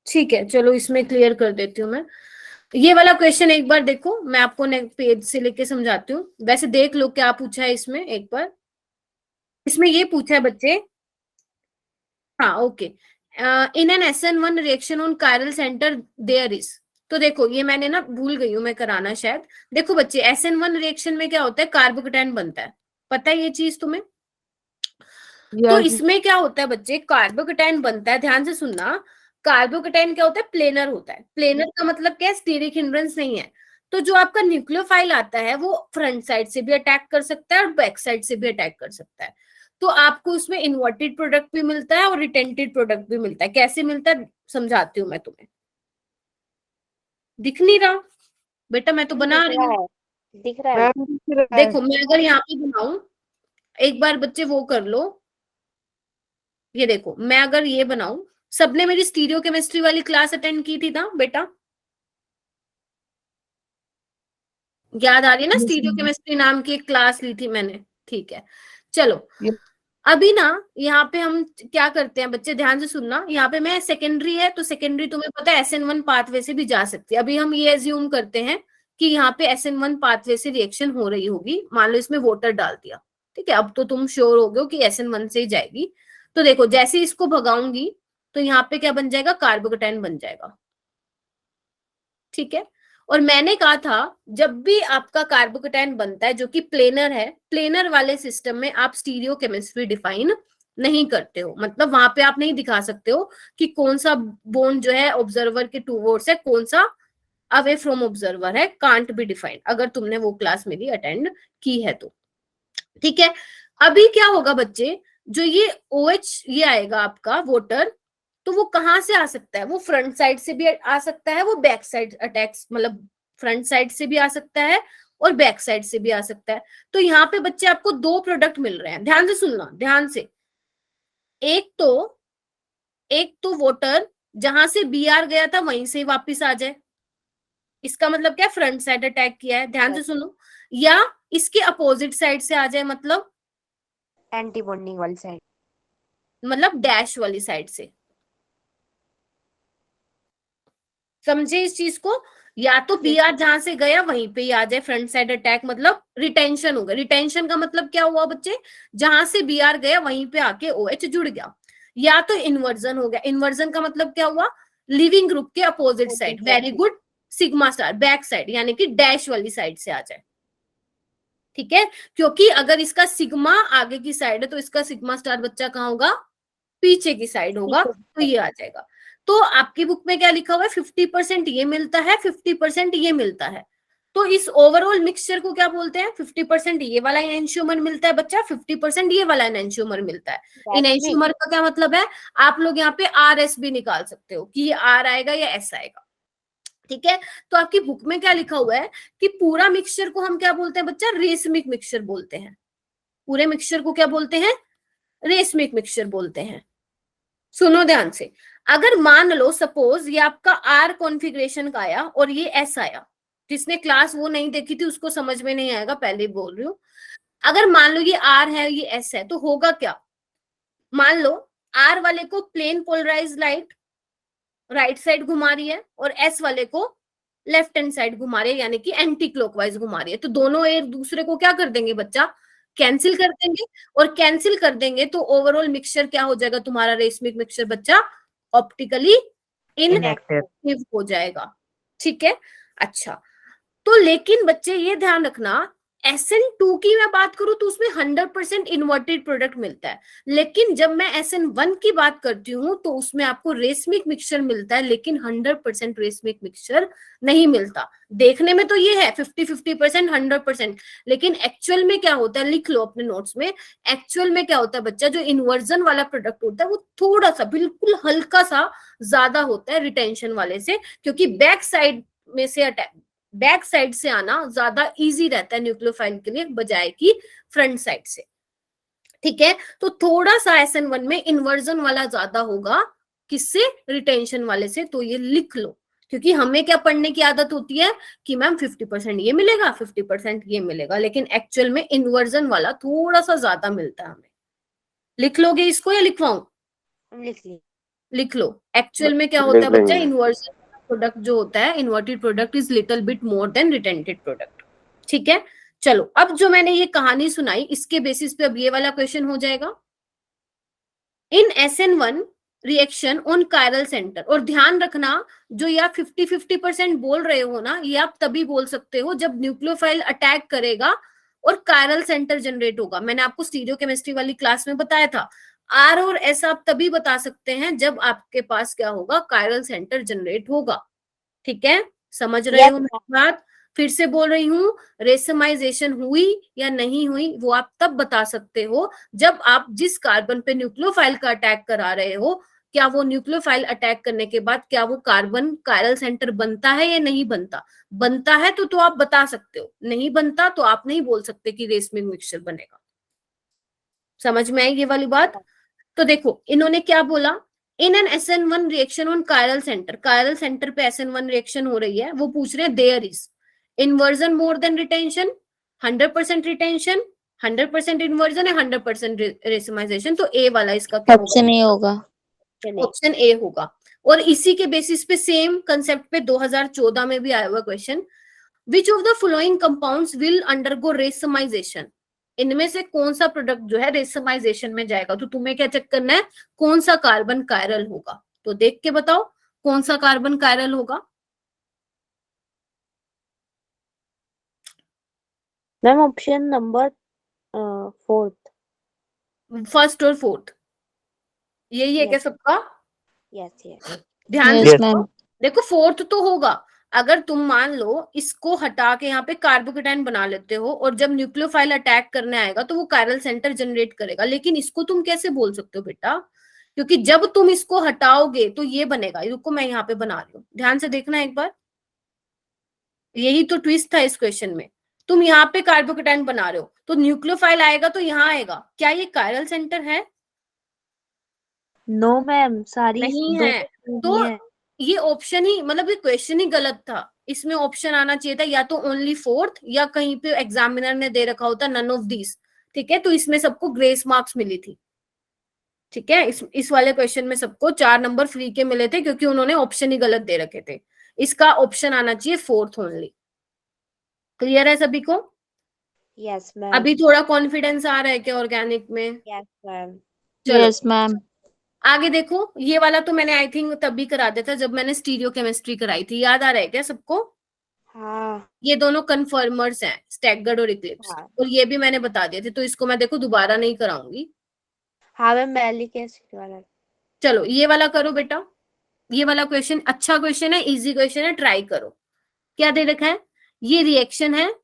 Speaker 2: ठीक है, चलो इसमें क्लियर कर देती हूँ मैं। ये वाला क्वेश्चन एक बार देखो, मैं आपको नेक्स्ट पेज से लेके समझाती हूँ, वैसे देख लो क्या पूछा है इसमें एक बार। इसमें ये पूछा है बच्चे, हाँ okay, in an SN1 reaction on chiral center there is, तो देखो ये मैंने ना भूल गई हूँ मैं कराना शायद। देखो बच्चे SN1 रिएक्शन में क्या होता है, कार्बोकेटाइन बनता है, पता है ये चीज तुम्हें? तो इसमें क्या होता है बच्चे, कार्बोकेटाइन बनता है, ध्यान से सुनना, कार्बोकेटाइन क्या होता है, प्लेनर होता है। प्लेनर का मतलब क्या है, स्टीरिक हिंड्रेंस नहीं है। तो जो आपका न्यूक्लियोफाइल आता है वो फ्रंट साइड से भी अटैक कर सकता है और बैक साइड से भी अटैक कर सकता है, तो आपको उसमें इन्वर्टेड प्रोडक्ट भी मिलता है और रिटेंटेड प्रोडक्ट भी मिलता है। कैसे मिलता है समझाती हूँ मैं तुम्हें। दिख नहीं रहा बेटा, मैं तो बना रही हूँ।
Speaker 5: दिख रहा है।
Speaker 2: देखो मैं अगर यहाँ पे बनाऊं, एक बार बच्चे वो कर लो, ये देखो मैं अगर ये बनाऊं, सबने मेरी स्टीरियो केमिस्ट्री वाली क्लास अटेंड की थी ना बेटा, याद आ रही है ना? स्टीरियो केमिस्ट्री नाम की एक क्लास ली थी मैंने। ठीक है, चलो अभी ना यहाँ पे हम क्या करते हैं बच्चे, ध्यान से सुनना, यहाँ पे मैं सेकेंडरी है तो सेकेंडरी तुम्हें पता है SN1 पाथवे से भी जा सकती है। अभी हम ये एज्यूम करते हैं कि यहाँ पे SN1 पाथवे से रिएक्शन हो रही होगी, मान लो इसमें वाटर डाल दिया, ठीक है, अब तो तुम श्योर हो गए हो कि SN1 से ही जाएगी। तो देखो जैसे इसको भगाऊंगी तो यहाँ पे क्या बन जाएगा, कार्बोकेटाइन बन जाएगा। ठीक है, और मैंने कहा था जब भी आपका कार्बोकेटाइन बनता है जो कि प्लेनर है, प्लेनर वाले सिस्टम में आप स्टीरियो केमिस्ट्री डिफाइन नहीं करते हो, मतलब वहां पे आप नहीं दिखा सकते हो कि कौन सा बॉन्ड जो है ऑब्जर्वर के टूवर्ड्स है, कौन सा अवे फ्रॉम ऑब्जर्वर है, कांट बी डिफाइंड, अगर तुमने वो क्लास मेरी अटेंड की है तो। ठीक है, अभी क्या होगा बच्चे, जो ये OH ये आएगा आपका वाटर, तो वो कहाँ से आ सकता है, वो फ्रंट साइड से भी आ सकता है, वो बैक साइड अटैक्स, मतलब फ्रंट साइड से भी आ सकता है और बैक साइड से भी आ सकता है। तो यहाँ पे बच्चे आपको 2 प्रोडक्ट मिल रहे हैं, ध्यान से सुनना, ध्यान से। एक तो वाटर जहां से BR गया था वहीं से वापिस आ जाए, इसका मतलब क्या, फ्रंट साइड अटैक किया है, ध्यान से सुनो, या इसके अपोजिट साइड से आ जाए, मतलब
Speaker 5: एंटी बॉन्डिंग वाली साइड,
Speaker 2: मतलब डैश वाली साइड से। समझे इस चीज को? या तो पी आर जहां से गया वहीं पे ही आ जाए, फ्रंट साइड अटैक मतलब रिटेंशन होगा। रिटेंशन का मतलब क्या हुआ बच्चे? जहां से बी आर गया वहीं पे आके ओ एच जुड़ गया। या तो इन्वर्जन हो गया। इन्वर्जन का मतलब क्या हुआ? लिविंग ग्रुप के opposite side. Very good. Sigma star back side यानी कि डैश वाली साइड से आ जाए। ठीक है, क्योंकि अगर इसका सिग्मा आगे की साइड है तो इसका सिग्मा स्टार बच्चा कहाँ होगा? पीछे की साइड होगा, तो ये आ जाएगा। तो आपकी बुक में क्या लिखा हुआ है? 50% ये मिलता है, 50% ये मिलता है। तो इस ओवरऑल मिक्सचर को क्या बोलते हैं? 50% ये वाला एनएंशियोमर मिलता है बच्चा, 50% ये वाला एनएंशियोमर मिलता है। एनएंशियोमर का क्या मतलब है? आप लोग यहाँ पे आर एस भी निकाल सकते हो कि ये आर आएगा या एस आएगा। ठीक है, तो आपकी बुक में क्या लिखा हुआ है कि पूरा मिक्सचर को हम क्या बोलते हैं बच्चा? रेसमिक मिक्सचर बोलते हैं। पूरे मिक्सचर को क्या बोलते हैं? रेसमिक मिक्सचर बोलते हैं। सुनो ध्यान से, अगर मान लो सपोज ये आपका आर कॉन्फ़िगरेशन का आया और ये एस आया, जिसने क्लास वो नहीं देखी थी उसको समझ में नहीं आएगा, पहले ही बोल रही हूँ। अगर मान लो ये आर है ये एस है, तो होगा क्या? मान लो आर वाले को plane polarise light right side घुमा रही है और एस वाले को लेफ्ट हैंड साइड घुमा रही है, यानी कि एंटी क्लॉकवाइज घुमा रही है। तो दोनों एक दूसरे को क्या कर देंगे बच्चा? कैंसिल कर देंगे। और कैंसिल कर देंगे तो ओवरऑल मिक्सचर क्या हो जाएगा तुम्हारा? रेसमिक मिक्सचर बच्चा ऑप्टिकली इनएक्टिव हो जाएगा। ठीक है, अच्छा। तो लेकिन बच्चे ये ध्यान रखना, SN2 की मैं बात करूं तो उसमें 100% इन्वर्टेड प्रोडक्ट मिलता है, लेकिन जब मैं SN1 की बात करती हूँ तो उसमें आपको रेसमिक मिक्सचर मिलता है, लेकिन 100% रेसमिक मिक्सचर नहीं मिलता। देखने में तो ये है 50-50%, 100%, लेकिन एक्चुअल में क्या होता है? लिख लो अपने नोट्स में। एक्चुअल में क्या होता है बच्चा? जो इन्वर्जन वाला प्रोडक्ट होता है वो थोड़ा सा, बिल्कुल हल्का सा ज्यादा होता है रिटेंशन वाले से, क्योंकि बैक साइड में से अटैक, बैक साइड से आना ज्यादा इजी रहता है न्यूक्लियोफाइल के लिए बजाय कि फ्रंट साइड से। ठीक है, तो थोड़ा सा SN1 में इन्वर्जन वाला ज्यादा होगा, किससे? रिटेंशन वाले से। तो ये लिख लो, क्योंकि हमें क्या पढ़ने की आदत होती है कि मैम 50% ये मिलेगा, 50% ये मिलेगा, लेकिन एक्चुअल में इन्वर्जन वाला थोड़ा सा ज्यादा मिलता है हमें। लिख लोगे इसको या लिखवाऊं? लिख लो। एक्चुअल में क्या होता है बच्चा? इन्वर्जन प्रोडक्ट जो होता है, inverted product is little bit more than retained product. ठीक है, चलो अब जो मैंने ये कहानी सुनाई इसके बेसिस पे अब ये वाला क्वेश्चन हो जाएगा। इन SN1 reaction on chiral centre, और ध्यान रखना जो ये आप 50-50% बोल रहे हो ना, ये आप तभी बोल सकते हो जब न्यूक्लियोफाइल अटैक करेगा और कायरल सेंटर जनरेट होगा। मैंने आपको स्टीरियोकेमिस्ट्री वाली क्लास में बताया था, आर और एस आप तभी बता सकते हैं जब आपके पास क्या होगा? कायरल सेंटर जनरेट होगा। ठीक है, समझ रहे हो मेरी बात? फिर से बोल रही हूँ, रेसमाइजेशन हुई या नहीं हुई वो आप तब बता सकते हो जब आप जिस कार्बन पे न्यूक्लियोफाइल का अटैक करा रहे हो, क्या वो न्यूक्लियोफाइल अटैक करने के बाद क्या वो कार्बन कायरल सेंटर बनता है या नहीं बनता। बनता है तो आप बता सकते हो, नहीं बनता तो आप नहीं बोल सकते कि रेसमिक मिक्सचर बनेगा। समझ में आई ये वाली बात? तो देखो इन्होंने क्या बोला, इन an SN1 reaction on chiral centre, chiral centre पे SN1 रिएक्शन हो रही है, वो पूछ रहे हैं there is inversion more than retention, 100% retention, 100% inversion है, 100% रेसमाइजेशन। तो ए वाला इसका क्या
Speaker 4: ऑप्शन ए होगा।
Speaker 2: ऑप्शन ए होगा। और इसी के बेसिस पे सेम कंसेप्ट पे 2014 में भी आया हुआ question, which of the following compounds will undergo racemisation, इनमें से कौन सा प्रोडक्ट जो है रेसमाइजेशन में जाएगा। तो तुम्हें क्या चेक करना है? कौन सा कार्बन कायरल होगा। तो देख के बताओ कौन सा कार्बन कायरल होगा।
Speaker 5: मैम ऑप्शन नंबर 4,
Speaker 2: फर्स्ट और फोर्थ यही है क्या सबका?
Speaker 5: यस
Speaker 2: ध्यान
Speaker 4: Yes,
Speaker 2: से
Speaker 4: ma'am.
Speaker 2: देखो, फोर्थ तो होगा। अगर तुम मान लो इसको हटा के यहाँ पे कार्बोकेटाइन बना लेते हो और जब न्यूक्लियोफाइल अटैक करने आएगा तो वो कायरल सेंटर जनरेट करेगा, लेकिन इसको तुम कैसे बोल सकते हो बेटा? क्योंकि जब तुम इसको हटाओगे तो ये बनेगा। रुको मैं यहाँ पे बना रही हूँ, ध्यान से देखना एक बार। यही तो ट्विस्ट था इस क्वेश्चन में। तुम यहाँ पे कार्बोकेटाइन बना रहे हो तो न्यूक्लियोफाइल आएगा तो यहाँ आएगा, क्या ये कायरल सेंटर है?
Speaker 5: नो मैम, सारी
Speaker 2: नहीं है। तो ये ऑप्शन ही, मतलब ये क्वेश्चन ही गलत था। इसमें ऑप्शन आना चाहिए था या तो ओनली फोर्थ, या कहीं पे एग्जामिनर ने दे रखा होता नन ऑफ दिस। ठीक है, तो इसमें सबको ग्रेस मार्क्स मिली थी। ठीक है, इस वाले क्वेश्चन में सबको 4 नंबर फ्री के मिले थे क्योंकि उन्होंने ऑप्शन ही गलत दे रखे थे। इसका ऑप्शन आना चाहिए फोर्थ ओनली। क्लियर है सभी को?
Speaker 5: Yes ma'am.
Speaker 2: अभी थोड़ा कॉन्फिडेंस आ रहा है क्या ऑर्गेनिक में?
Speaker 5: Yes ma'am.
Speaker 2: चलो
Speaker 4: यस मैम।
Speaker 2: आगे देखो, ये वाला तो मैंने आई थिंक तभी करा दिया था जब मैंने स्टीरियो केमिस्ट्री कराई थी, याद आ रहा है क्या सबको?
Speaker 5: हाँ
Speaker 2: ये दोनों कन्फर्मर्स हैं, स्टैगर्ड और इक्लिप्स,
Speaker 5: हाँ
Speaker 2: और ये भी मैंने बता दिए थे, तो इसको मैं देखो दोबारा नहीं कराऊंगी।
Speaker 5: हाँ मैम, मैलिक एसिड वाला।
Speaker 2: चलो ये वाला करो बेटा, ये वाला क्वेश्चन अच्छा क्वेश्चन है, इजी क्वेश्चन है, ट्राई करो। क्या दे रखा है? ये रिएक्शन है,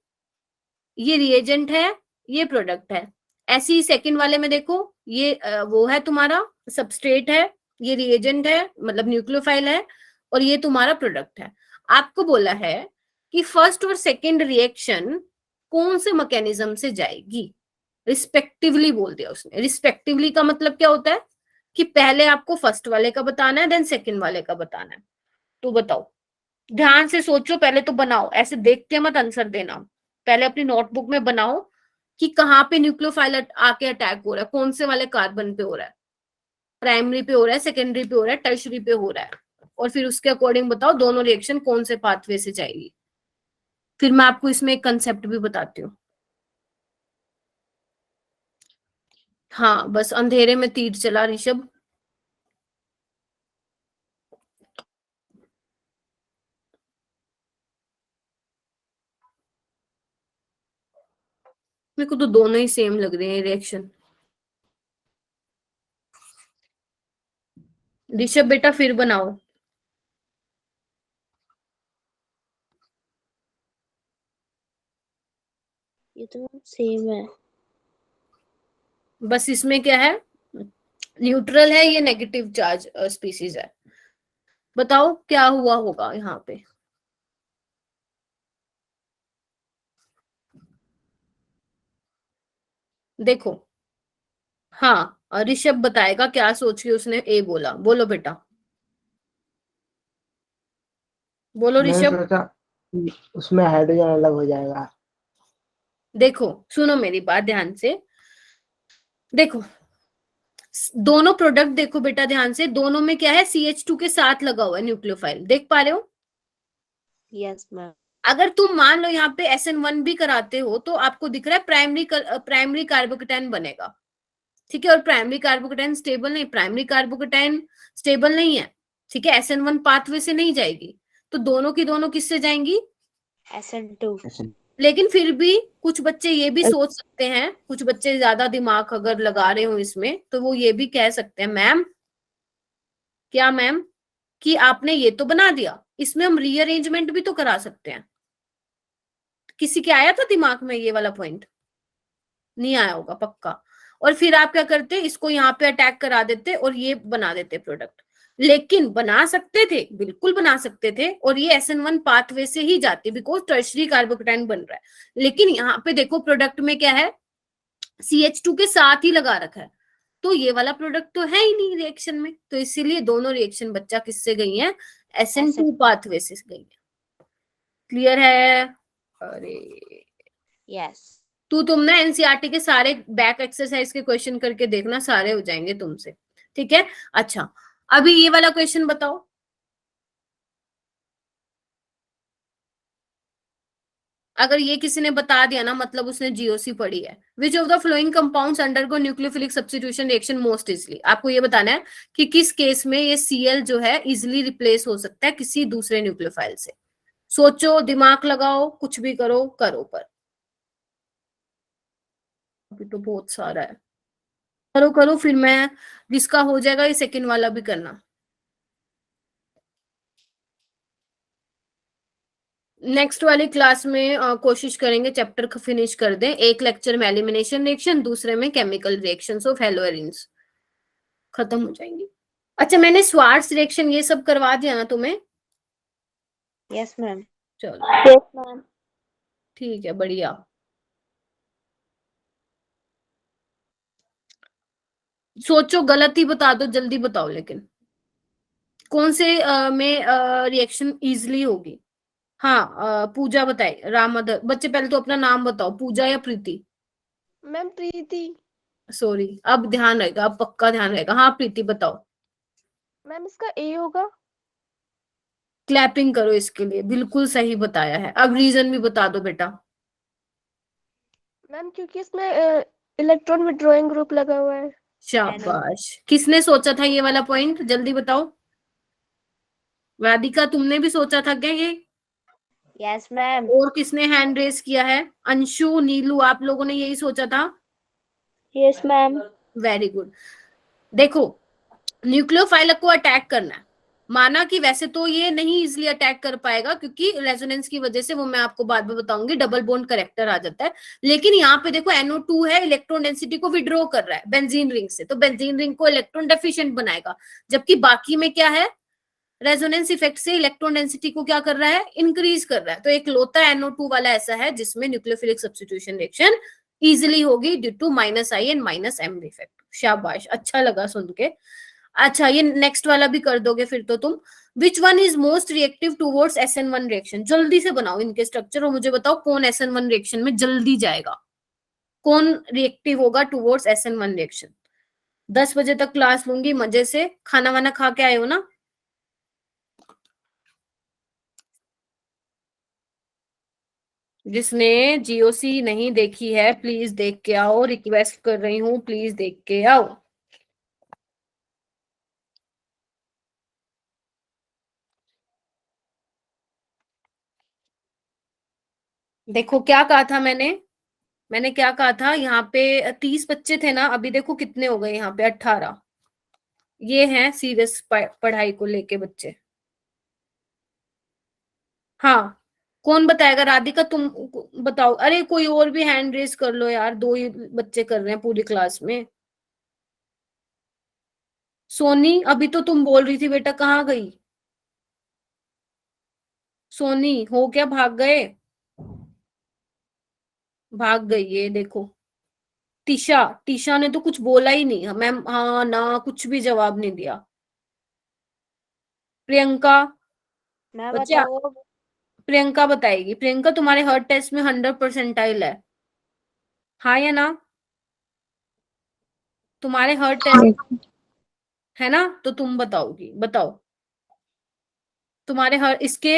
Speaker 2: ये रिएजेंट है, ये प्रोडक्ट है। ऐसे ही सेकंड वाले में देखो, ये वो है तुम्हारा सबस्ट्रेट है, ये रिएजेंट है मतलब न्यूक्लियोफाइल है, और ये तुम्हारा प्रोडक्ट है। आपको बोला है कि फर्स्ट और सेकंड रिएक्शन कौन से मैकेनिज्म से जाएगी, रिस्पेक्टिवली बोल दिया उसने। रिस्पेक्टिवली का मतलब क्या होता है कि पहले आपको फर्स्ट वाले का बताना है, देन सेकंड वाले का बताना है। तो बताओ, ध्यान से सोचो, पहले तो बनाओ, ऐसे देख के मत आंसर देना, पहले अपनी नोटबुक में बनाओ कि कहाँ पे न्यूक्लियोफाइल आके अटैक हो रहा है, कौन से वाले कार्बन पे हो रहा है, प्राइमरी पे हो रहा है, सेकेंडरी पे हो रहा है, टर्शरी पे हो रहा है, और फिर उसके अकॉर्डिंग बताओ दोनों रिएक्शन कौन से पाथवे से जाएगी। फिर मैं आपको इसमें एक कंसेप्ट भी बताती हूँ। हाँ बस अंधेरे में तीर चला ऋषभ। मेरे को तो दोनों ही सेम लग रहे हैं रिएक्शन। ऋषभ बेटा फिर बनाओ।
Speaker 5: ये तो सेम है।
Speaker 2: बस इसमें क्या है, न्यूट्रल है, ये नेगेटिव चार्ज स्पीसीज है। बताओ क्या हुआ होगा यहाँ पे? देखो, हाँ ऋषभ बताएगा क्या सोच के उसने ए बोला। बोलो बेटा, बोलो
Speaker 9: मैंने
Speaker 2: ऋषभ।
Speaker 9: सोचा कि उसमें हाइड्रोजन अलग हो जाएगा।
Speaker 2: देखो सुनो मेरी बात ध्यान से, देखो दोनों प्रोडक्ट देखो बेटा ध्यान से, दोनों में क्या है, CH2 के साथ लगा हुआ है न्यूक्लियोफाइल, देख पा रहे हो?
Speaker 5: Yes ma'am.
Speaker 2: अगर तुम मान लो यहाँ पे SN1 भी कराते हो तो आपको दिख रहा है प्राइमरी कार्बोकेटाइन बनेगा, ठीक है, और प्राइमरी कार्बोकेटाइन स्टेबल नहीं, प्राइमरी कार्बोकेटाइन स्टेबल नहीं है, ठीक है, SN1 पाथवे से नहीं जाएगी, तो दोनों की दोनों किससे जाएंगी?
Speaker 5: SN2।
Speaker 2: लेकिन फिर भी कुछ बच्चे ये भी सोच सकते हैं, कुछ बच्चे ज्यादा दिमाग अगर लगा रहे हो इसमें, तो वो ये भी कह सकते हैं मैम, क्या मैम, कि आपने ये तो बना दिया, इसमें हम रीअरेंजमेंट भी तो करा सकते हैं। किसी के आया था दिमाग में ये वाला पॉइंट? नहीं आया होगा पक्का। और फिर आप क्या करते, इसको यहाँ पे अटैक करा देते और ये बना देते प्रोडक्ट। लेकिन बना सकते थे, बिल्कुल बना सकते थे, और ये SN1 पाथवे से ही जाती, बिकॉज टर्शरी कार्बोकेटाइन बन रहा है। लेकिन यहाँ पे देखो प्रोडक्ट में क्या है, CH2 के साथ ही लगा रखा है, तो ये वाला प्रोडक्ट तो है ही नहीं रिएक्शन में, तो इसीलिए दोनों रिएक्शन बच्चा किससे गई है, SN2 पाथवे से गई है। क्लियर है? अरे
Speaker 5: यस।
Speaker 2: तुम ना NCERT के सारे बैक एक्सरसाइज के क्वेश्चन करके देखना, सारे हो जाएंगे तुमसे, ठीक है? अच्छा अभी ये वाला क्वेश्चन बताओ, अगर ये किसी ने बता दिया ना मतलब उसने GOC पढ़ी है। Which of the flowing compounds undergo nucleophilic substitution reaction most easily. आपको ये बताना है कि किस केस में ये Cl जो है इजिली रिप्लेस हो सकता है किसी दूसरे न्यूक्लियोफाइल से। सोचो, दिमाग लगाओ, कुछ भी करो, करो पर अभी तो बहुत सारा है, करो करो, फिर मैं जिसका हो जाएगा ये सेकंड वाला भी करना। नेक्स्ट वाली क्लास में कोशिश करेंगे चैप्टर फिनिश कर दें। एक लेक्चर में एलिमिनेशन रिएक्शन, दूसरे में केमिकल रिएक्शंस ऑफ हैलोएरिन्स खत्म हो जाएंगी। अच्छा मैंने स्वार्ट्स रिएक्शन ये सब करवा दिया ना तुम्हें?
Speaker 5: Yes ma'am.
Speaker 2: चलो
Speaker 6: यस मैम।
Speaker 2: ठीक है, बढ़िया। सोचो, गलत ही बता दो, जल्दी बताओ, लेकिन कौन से में रिएक्शन इजिली होगी? हाँ पूजा बताए, राम अदर बच्चे पहले तो अपना नाम बताओ, पूजा या प्रीति?
Speaker 6: मैम प्रीति।
Speaker 2: सॉरी, अब ध्यान रहेगा, अब पक्का ध्यान रहेगा। हाँ प्रीति बताओ।
Speaker 6: मैम इसका ए होगा।
Speaker 2: क्लैपिंग करो इसके लिए, बिल्कुल सही बताया है। अब रीजन भी बता दो बेटा।
Speaker 6: मैम क्योंकि इसमें इलेक्ट्रॉन विड्रॉइंग ग्रुप लगा हुआ है।
Speaker 2: शाबाश। किसने सोचा था ये वाला पॉइंट, जल्दी बताओ। राधिका तुमने भी सोचा था क्या ये?
Speaker 5: Yes ma'am.
Speaker 2: और किसने हैंड रेस किया है? अंशु, नीलू, आप लोगों ने यही सोचा था?
Speaker 5: Yes ma'am.
Speaker 2: Very good. देखो, न्यूक्लियोफाइल को अटैक करना है, माना कि वैसे तो ये नहीं इजिली अटैक कर पाएगा क्योंकि रेजोनेंस की वजह से, वो मैं आपको बाद में बताऊंगी, डबल बॉन्ड करेक्टर आ जाता है। लेकिन यहाँ पे देखो NO2 है, इलेक्ट्रॉन डेंसिटी को विड्रॉ कर रहा है बेंजीन रिंग से, तो बेंजीन रिंग को इलेक्ट्रॉन डेफिशिएंट बनाएगा। जबकि बाकी में क्या है, रेजोनेंस इफेक्ट से इलेक्ट्रॉन डेंसिटी को क्या कर रहा है, इंक्रीज कर रहा है। तो एक लोता NO2 वाला ऐसा है जिसमें न्यूक्लियोफिलिक सब्स्टिट्यूशन रिएक्शन इजिली होगी due to -I and -M effect. शाबाश, अच्छा लगा सुन के। अच्छा, ये नेक्स्ट वाला भी कर दोगे फिर तो तुम। Which one is most reactive towards SN1 reaction? जल्दी से बनाओ इनके स्ट्रक्चर और मुझे बताओ कौन SN1 रिएक्शन में जल्दी जाएगा, कौन रिएक्टिव होगा टूवर्ड्स SN1 रिएक्शन। 10 बजे तक क्लास लूंगी मजे से। खाना वाना खा के आए हो ना? जिसने GOC नहीं देखी है प्लीज देख के आओ, रिक्वेस्ट कर रही हूँ, प्लीज देख के आओ। देखो क्या कहा था मैंने क्या कहा था, यहाँ पे 30 बच्चे थे ना, अभी देखो कितने हो गए यहाँ पे, 18। ये हैं सीरियस पढ़ाई को लेके बच्चे। हाँ, कौन बताएगा? राधिका तुम बताओ। अरे कोई और भी हैंड रेस कर लो यार, 2 ही बच्चे कर रहे हैं पूरी क्लास में। सोनी, अभी तो तुम बोल रही थी बेटा, कहाँ गई सोनी? हो क्या, भाग गए? भाग गई ये देखो। टीशा ने तो कुछ बोला ही नहीं, मैम हाँ ना कुछ भी जवाब नहीं दिया। प्रियंका,
Speaker 5: मैं
Speaker 2: बच्चे
Speaker 5: बताओ।
Speaker 2: प्रियंका बताएगी। प्रियंका, तुम्हारे हर टेस्ट में 100% है, हाँ या ना? तुम्हारे हर टेस्ट है ना, तो तुम बताओगी, बताओ। तुम्हारे हर इसके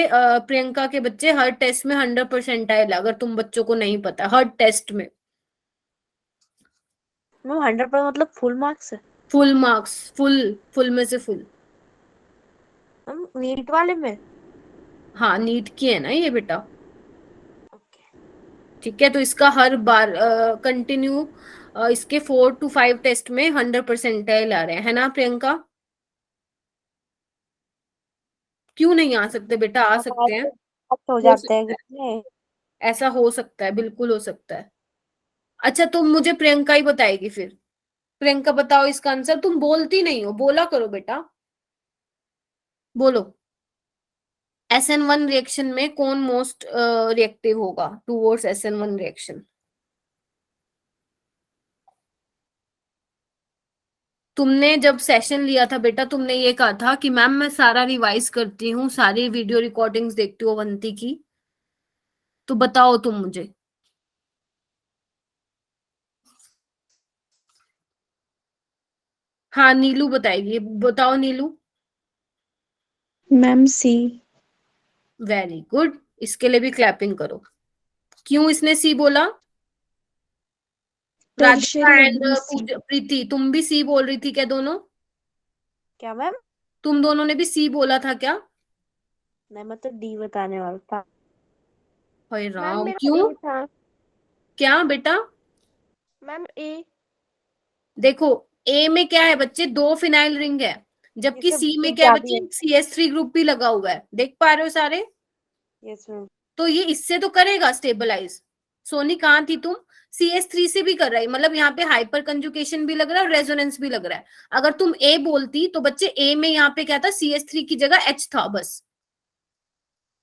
Speaker 2: प्रियंका के बच्चे हर टेस्ट में 100% है, अगर तुम बच्चों को नहीं पता, हर टेस्ट में
Speaker 5: मैम 100% मतलब फुल मार्क्स है?
Speaker 2: फुल मार्क्स, फुल में से फुल।
Speaker 5: मैम नीट वाले में?
Speaker 2: हाँ, नीट की है ना ये बेटा।
Speaker 5: ओके।
Speaker 2: ठीक है, तो इसका हर बार कंटिन्यू इसके 4 to 5 टेस्ट में 100% आ रहे हैं, है ना प्रियंका? क्यों नहीं आ सकते बेटा, आ सकते हैं।
Speaker 5: हो
Speaker 2: हो
Speaker 5: जाते हैं
Speaker 2: सकता है,
Speaker 5: कितने?
Speaker 2: ऐसा हो सकता है, बिल्कुल हो सकता है। अच्छा, तुम मुझे प्रियंका ही बताएगी फिर। प्रियंका बताओ इसका आंसर, तुम बोलती नहीं हो, बोला करो बेटा, बोलो। SN1 रिएक्शन में कौन मोस्ट रिएक्टिव होगा टूवर्ड्स SN1 रिएक्शन? तुमने जब सेशन लिया था बेटा, तुमने ये कहा था कि मैम मैं सारा रिवाइज करती हूँ, सारी वीडियो रिकॉर्डिंग्स देखती हूँ अवंती की। तो बताओ तुम मुझे। हाँ, नीलू बताएगी, बताओ नीलू।
Speaker 4: मैम सी।
Speaker 2: वेरी गुड, इसके लिए भी क्लैपिंग करो। क्यों इसने सी बोला? राधिका
Speaker 4: टर्शियरी
Speaker 2: एंड
Speaker 4: सी।
Speaker 2: प्रीति, तुम भी सी बोल रही थी क्या दोनों?
Speaker 5: क्या मैम?
Speaker 2: तुम दोनों ने भी सी बोला था क्या?
Speaker 5: नहीं, मैं तो डी बताने वाला था।
Speaker 2: हाय
Speaker 6: मैम
Speaker 2: राम,
Speaker 6: मेरा
Speaker 2: क्यों?
Speaker 6: ए था।
Speaker 2: क्या बेटा?
Speaker 6: मैम ए।
Speaker 2: देखो, ए में क्या है बच्चे, 2 फिनाइल रिंग है, जबकि
Speaker 5: इसमें
Speaker 2: सी में
Speaker 5: कुछ
Speaker 2: क्या है
Speaker 5: ज्यादा
Speaker 2: बच्चे,
Speaker 5: है।
Speaker 2: एक CH3 ग्रुप भी लगा हुआ है, देख पा रहे हो सारे?
Speaker 5: Yes ma'am.
Speaker 2: तो ये इससे तो करेगा स्टेबलाइज। सोनी कहाँ थी तुम? CH3 से भी कर रहा है, मतलब यहाँ पे हाइपर कंजुकेशन भी लग रहा है और रेजोनेंस भी लग रहा है। अगर तुम ए बोलती तो बच्चे ए में यहाँ पे क्या था, CH3 की जगह H था बस।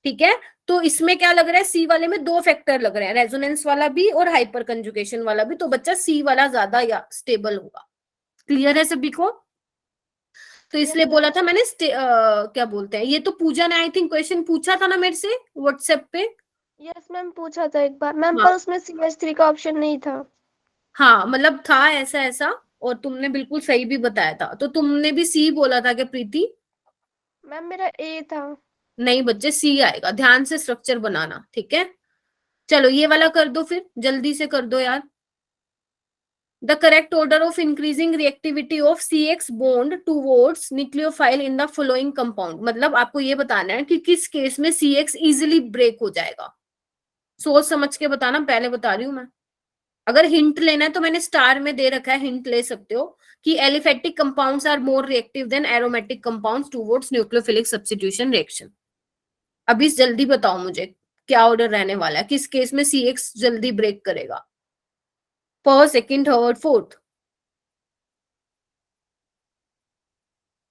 Speaker 2: ठीक है, तो इसमें क्या लग रहा है, सी वाले में 2 फैक्टर लग रहे हैं, रेजोनेंस वाला भी और हाइपर कंजुकेशन वाला भी, तो बच्चा सी वाला ज्यादा या स्टेबल होगा। क्लियर है सभी को? तो इसलिए बोला था मैंने क्या बोलते हैं, ये तो पूजा ने आई थिंक क्वेश्चन पूछा था ना मेरे से व्हाट्सएप पे।
Speaker 6: यस मैम पूछा था एक बार मैम,
Speaker 2: हाँ
Speaker 6: पर उसमें CH3 का ऑप्शन नहीं था।
Speaker 2: हाँ, मतलब था ऐसा ऐसा, और तुमने बिल्कुल सही भी बताया था। तो तुमने भी सी बोला था क्या प्रीति?
Speaker 6: मैम मेरा ए था।
Speaker 2: नहीं बच्चे, सी आएगा, ध्यान से स्ट्रक्चर बनाना, ठीक है। चलो ये वाला कर दो, फिर जल्दी से कर दो यार। The correct order of increasing reactivity of CX bond towards nucleophile in the following compound, मतलब आपको ये बताना है कि किस केस में CX easily break हो जाएगा। सोच समझ के बताना, पहले बता रही हूं मैं। अगर हिंट लेना है तो मैंने स्टार में दे रखा है, हिंट ले सकते हो कि aliphatic compounds are more reactive than aromatic compounds towards nucleophilic substitution reaction. अभी जल्दी बताओ मुझे क्या ऑर्डर रहने वाला है, किस केस में CX जल्दी ब्रेक करेगा, फर्स्ट, सेकंड, थर्ड, फोर्थ,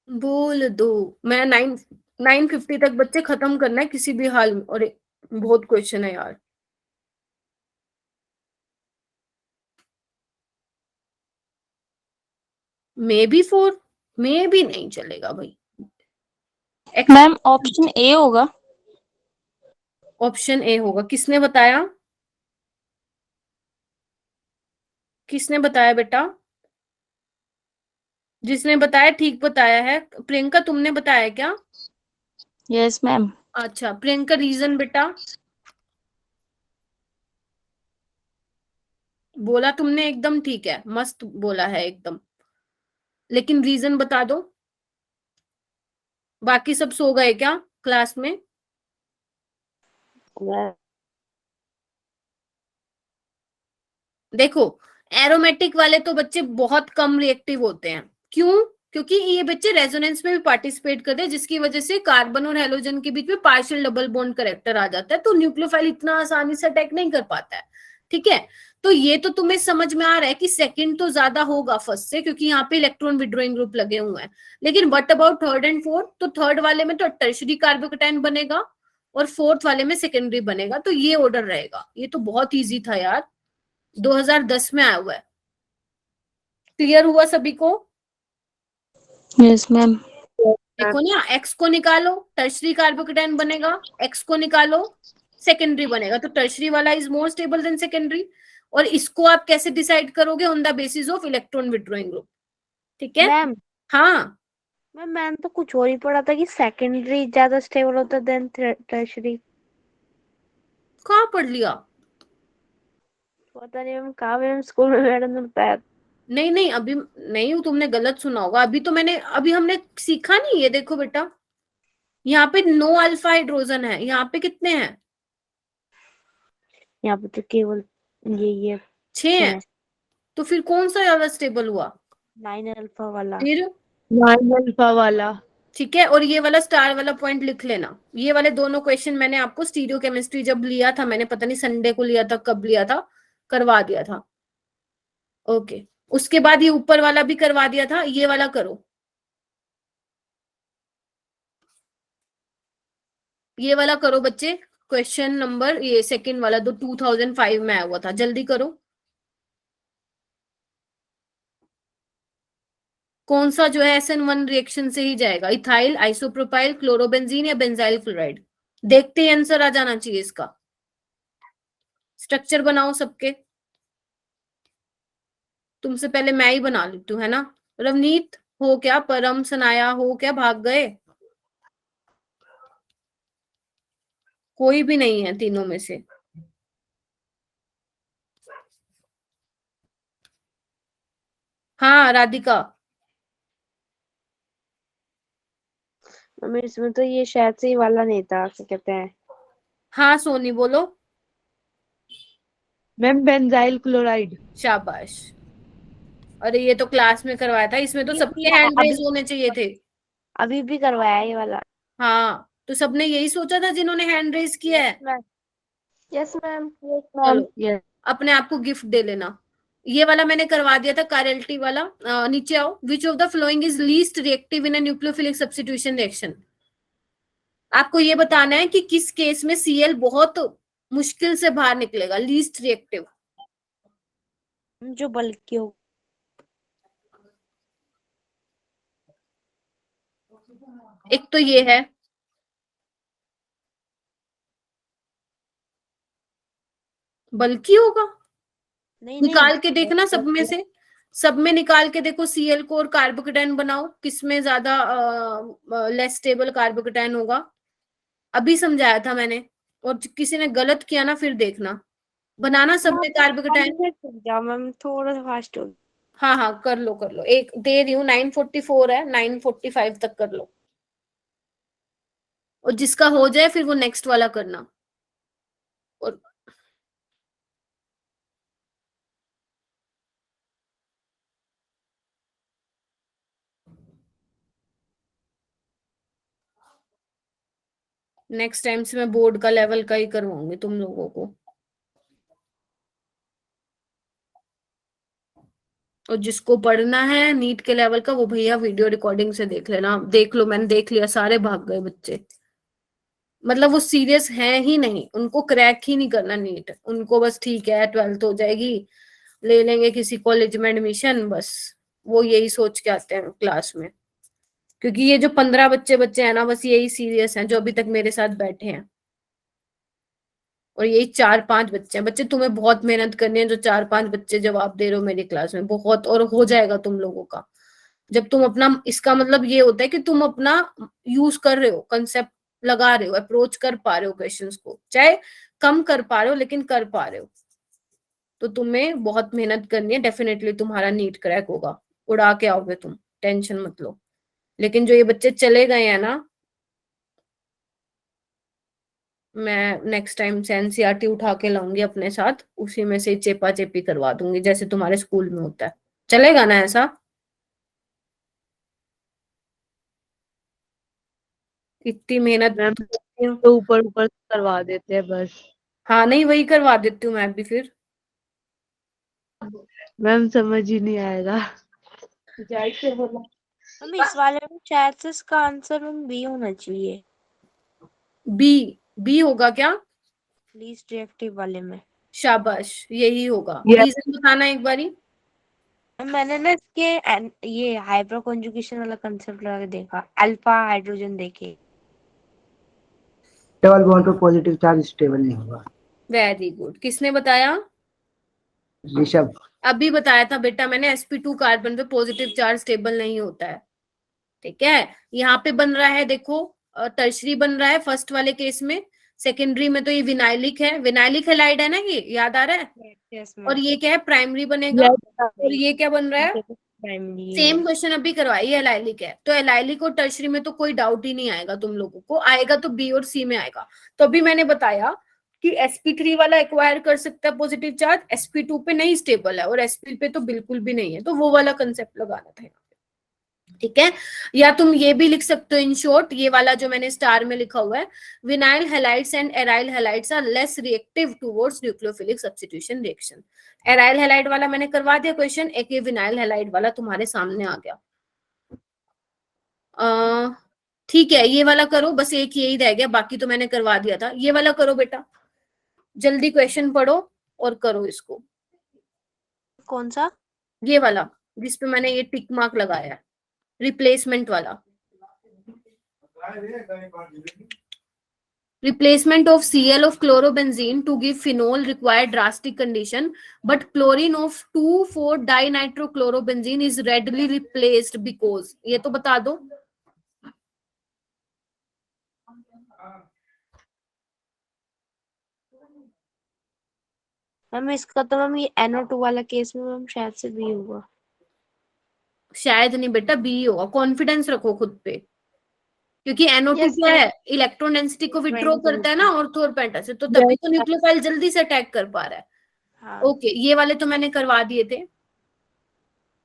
Speaker 2: बोल दो। मैं 950 तक बच्चे खत्म करना है किसी भी हाल में, और बहुत क्वेश्चन है यार। मे बी 4, मे भी नहीं चलेगा भाई।
Speaker 6: मैम ऑप्शन ए होगा।
Speaker 2: ऑप्शन ए होगा, किसने बताया, किसने बताया बेटा? जिसने बताया ठीक बताया है। प्रियंका तुमने बताया क्या?
Speaker 6: Yes ma'am.
Speaker 2: अच्छा प्रियंका, रीजन बेटा? बोला तुमने एकदम ठीक है, मस्त बोला है एकदम, लेकिन रीजन बता दो। बाकी सब सो गए क्या क्लास में? देखो एरोमेटिक वाले तो बच्चे बहुत कम रिएक्टिव होते हैं, क्यों? क्योंकि ये बच्चे रेजोनेंस में भी पार्टिसिपेट करते हैं, जिसकी वजह से कार्बन और हेलोजन के बीच में पार्शियल डबल बॉन्ड कैरेक्टर आ जाता है, तो न्यूक्लियोफाइल इतना आसानी से अटैक नहीं कर पाता है, ठीक है। तो ये तो तुम्हें समझ में आ रहा है कि सेकंड तो ज्यादा होगा फर्स्ट से, क्योंकि यहाँ पे इलेक्ट्रॉन विड्रॉइंग ग्रुप लगे हुए हैं। लेकिन what about third and fourth? तो थर्ड वाले में तो टर्शरी कार्बोकैटायन बनेगा और फोर्थ वाले में सेकेंडरी बनेगा, तो ये ऑर्डर रहेगा। ये तो बहुत ईजी था यार, 2010 में आया हुआ है। क्लियर हुआ सभी को?
Speaker 6: Yes ma'am.
Speaker 2: देखो ना, एक्स को निकालो टर्शरी कार्बोकैटायन बनेगा, एक्स को निकालो सेकेंडरी बनेगा, तो टर्शरी वाला is more stable then secondary. और इसको आप कैसे डिसाइड करोगे? On the basis of electron withdrawing group, ठीक है।
Speaker 5: मैम
Speaker 2: हाँ
Speaker 5: मैंने तो कुछ और ही पढ़ा था कि सेकेंडरी ज्यादा स्टेबल होता है देन टर्शरी।
Speaker 2: कहाँ पढ़ लिया?
Speaker 5: पता नहीं मैम, कहा मैम स्कूल में मैडम ने बताया।
Speaker 2: नहीं नहीं, अभी नहीं, तुमने गलत सुना होगा। अभी तो अभी हमने सीखा नहीं। ये देखो बेटा, यहाँ पे नो अल्फा हाइड्रोजन है, यहाँ पे कितने हैं?
Speaker 5: यहाँ पे तो केवल ये
Speaker 2: 6 है। तो फिर कौन सा ज्यादा स्टेबल हुआ?
Speaker 5: 9 अल्फा वाला।
Speaker 2: फिर
Speaker 3: 9 अल्फा वाला।
Speaker 2: ठीक है, और ये वाला स्टार वाला पॉइंट लिख लेना। ये वाले दोनों क्वेश्चन मैंने आपको स्टीरियो केमिस्ट्री जब लिया था, मैंने पता नहीं संडे को लिया था, कब लिया था, करवा दिया था। ओके, उसके बाद ये ऊपर वाला भी करवा दिया था। ये वाला करो, ये वाला करो बच्चे। क्वेश्चन नंबर ये सेकंड वाला, जो 2005 में आया हुआ था, जल्दी करो। कौन सा जो है SN1 रिएक्शन से ही जाएगा? इथाइल, आइसोप्रोपाइल, क्लोरोबेंजीन या बेंजाइल क्लोराइड? देखते ही आंसर आ जाना चाहिए इसका। स्ट्रक्चर बनाओ सबके। तुमसे पहले मैं ही बना लेती हूँ, है ना। रवनीत हो क्या? परम, सनाया हो क्या? भाग गए? कोई भी नहीं है तीनों में से? हाँ राधिका।
Speaker 5: मम्मी इसमें तो ये शायद से ही वाला नहीं था, क्या कहते हैं।
Speaker 2: हाँ सोनी बोलो।
Speaker 3: Ma'am benzyl chloride.
Speaker 2: शाबाश। अरे ये तो क्लास में करवाया था, इसमें तो सबके हैंड रेज होने चाहिए थे।
Speaker 5: अभी भी करवाया है ये वाला।
Speaker 2: हाँ तो सबने यही सोचा था जिन्होंने हैंड रेज किया है।
Speaker 6: Yes ma'am.
Speaker 2: चलो अपने आप को गिफ्ट दे लेना। ये वाला मैंने करवा दिया था, कायरल्टी वाला। नीचे आओ। Which of the following is least reactive in a nucleophilic substitution reaction? आपको ये बताना है कि किस केस में Cl बहुत मुश्किल से बाहर निकलेगा, लीस्ट रिएक्टिव।
Speaker 5: जो बल्कि हो।
Speaker 2: एक तो ये है, बल्कि होगा। निकाल के देखना सब में से, सब में निकाल के देखो Cl को और कार्बोकैटायन बनाओ, किसमें ज्यादा लेस स्टेबल कार्बोकैटायन होगा। अभी समझाया था मैंने, और किसी ने गलत किया ना फिर देखना, बनाना सब में कार्बोकेटाइन।
Speaker 5: जाओ मैम, थोड़ा सा फास्ट हो।
Speaker 2: हाँ हाँ कर लो कर लो, एक दे रही हूँ, 9:44 है, 9:45 तक कर लो, और जिसका हो जाए फिर वो नेक्स्ट वाला करना। और नेक्स्ट टाइम से मैं बोर्ड का लेवल का ही करवाऊंगी तुम लोगों को। और जिसको पढ़ना है नीट के लेवल का वो भैया वीडियो रिकॉर्डिंग से देख लेना। देख लो, मैंने देख लिया, सारे भाग गए बच्चे, मतलब वो सीरियस हैं ही नहीं, उनको क्रैक ही नहीं करना नीट, उनको बस ठीक है 12th हो जाएगी, ले लेंगे किसी कॉलेज में एडमिशन, बस वो यही सोच के आते हैं क्लास में। क्योंकि ये जो 15 बच्चे बच्चे हैं ना, बस यही सीरियस हैं जो अभी तक मेरे साथ बैठे हैं, और यही 4-5 बच्चे हैं। बच्चे तुम्हें बहुत मेहनत करनी है, जो 4-5 बच्चे जवाब दे रहे हो मेरी क्लास में, बहुत, और हो जाएगा तुम लोगों का। जब तुम अपना, इसका मतलब ये होता है कि तुम अपना यूज कर रहे हो, कंसेप्ट लगा रहे हो, अप्रोच कर पा रहे हो क्वेश्चंस को, चाहे कम कर पा रहे हो लेकिन कर पा रहे हो। तो तुम्हें बहुत मेहनत करनी है, डेफिनेटली तुम्हारा नीट क्रैक होगा, उड़ा के आओगे तुम, टेंशन मत लो। लेकिन जो ये बच्चे चले गए हैं ना, मैं नेक्स्ट टाइम से एनसीईआरटी उठा के लाऊंगी अपने साथ, उसी में से चेपा चेपी करवा दूंगी जैसे तुम्हारे स्कूल में होता है। चलेगा ना ऐसा? इतनी मेहनत
Speaker 3: मैम
Speaker 2: करती हूँ।
Speaker 3: तो ऊपर ऊपर करवा देते हैं बस।
Speaker 2: हाँ नहीं, वही करवा देती हूँ मैं भी फिर।
Speaker 3: मैम समझ ही नहीं आएगा।
Speaker 5: मैम इस वाले में शायद से इसका आंसर मैम बी होना चाहिए,
Speaker 2: बी? बी होगा क्या?
Speaker 5: लीस्ट रिएक्टिव वाले में।
Speaker 2: शाबाश, यही होगा।
Speaker 3: ये
Speaker 2: रीजन बताना एक बारी।
Speaker 5: मैम मैंने ना इसके ये हाइड्रो कॉन्जुगेशन वाला कंसेप्ट लगा के देखा, अल्फा हाइड्रोजन देखे।
Speaker 9: डबल बॉन्ड पर पॉजिटिव चार्ज स्टेबल नहीं होगा।
Speaker 2: वेरी गुड, किसने बताया?
Speaker 9: ऋषभ।
Speaker 2: अभी बताया था बेटा मैंने, sp2 कार्बन पे पॉजिटिव चार्ज स्टेबल नहीं होता है। ठीक है, यहाँ पे बन रहा है देखो, टर्शरी बन रहा है फर्स्ट वाले केस में, सेकेंडरी में तो ये विनाइलिक है, विनाइलिक हैलाइड है ना, ये याद आ रहा है।
Speaker 5: यस
Speaker 2: और
Speaker 5: मैम।
Speaker 2: ये क्या है, प्राइमरी बनेगा। और ये क्या बन रहा है,
Speaker 5: प्राइमरी
Speaker 2: सेम क्वेश्चन अभी करवाई है, एलाइलिक है। तो एलाइलिक और टर्शरी में तो कोई डाउट ही नहीं आएगा तुम लोगों को, आएगा तो बी और सी में आएगा। तो अभी मैंने बताया कि sp3 वाला एक्वायर कर सकता है पॉजिटिव चार्ज, sp2 पे नहीं स्टेबल है, और sp पे तो बिल्कुल भी नहीं है, तो वो वाला कंसेप्ट लगाना था यहाँ पे। ठीक है, या तुम ये भी लिख सकते हो इन शॉर्ट, ये वाला जो मैंने स्टार में लिखा हुआ है, vinyl halides and aryl halides are less reactive towards nucleophilic substitution reaction. Aryl halide वाला मैंने करवा दिया क्वेश्चन, एक ये विनाइल हैलाइड वाला तुम्हारे सामने आ गया। ठीक है, ये वाला करो, बस एक यही रह गया, बाकी तो मैंने करवा दिया था। ये वाला करो बेटा, जल्दी क्वेश्चन पढ़ो और करो इसको।
Speaker 5: कौन सा?
Speaker 2: ये वाला जिसपे मैंने ये टिक मार्क लगाया है, रिप्लेसमेंट वाला। Replacement of Cl of chlorobenzene to give phenol require drastic condition, but chlorine of 2,4-dinitrochlorobenzene is readily replaced because, ये तो बता दो।
Speaker 5: मैम इसका तो मैम ये NO2 वाला केस में मैम शायद से बी होगा।
Speaker 2: शायद नहीं बेटा, बी होगा, कॉन्फिडेंस रखो खुद पे, क्योंकि NO2
Speaker 5: Yes,
Speaker 2: क्या है, इलेक्ट्रॉन डेंसिटी को विड्रॉ करता है ना ऑर्थो और पेंटा से, तो तभी तो न्यूक्लियोफाइल जल्दी से अटैक कर पा रहा है।
Speaker 5: हाँ
Speaker 2: ओके, ये वाले तो मैंने करवा दिए थे।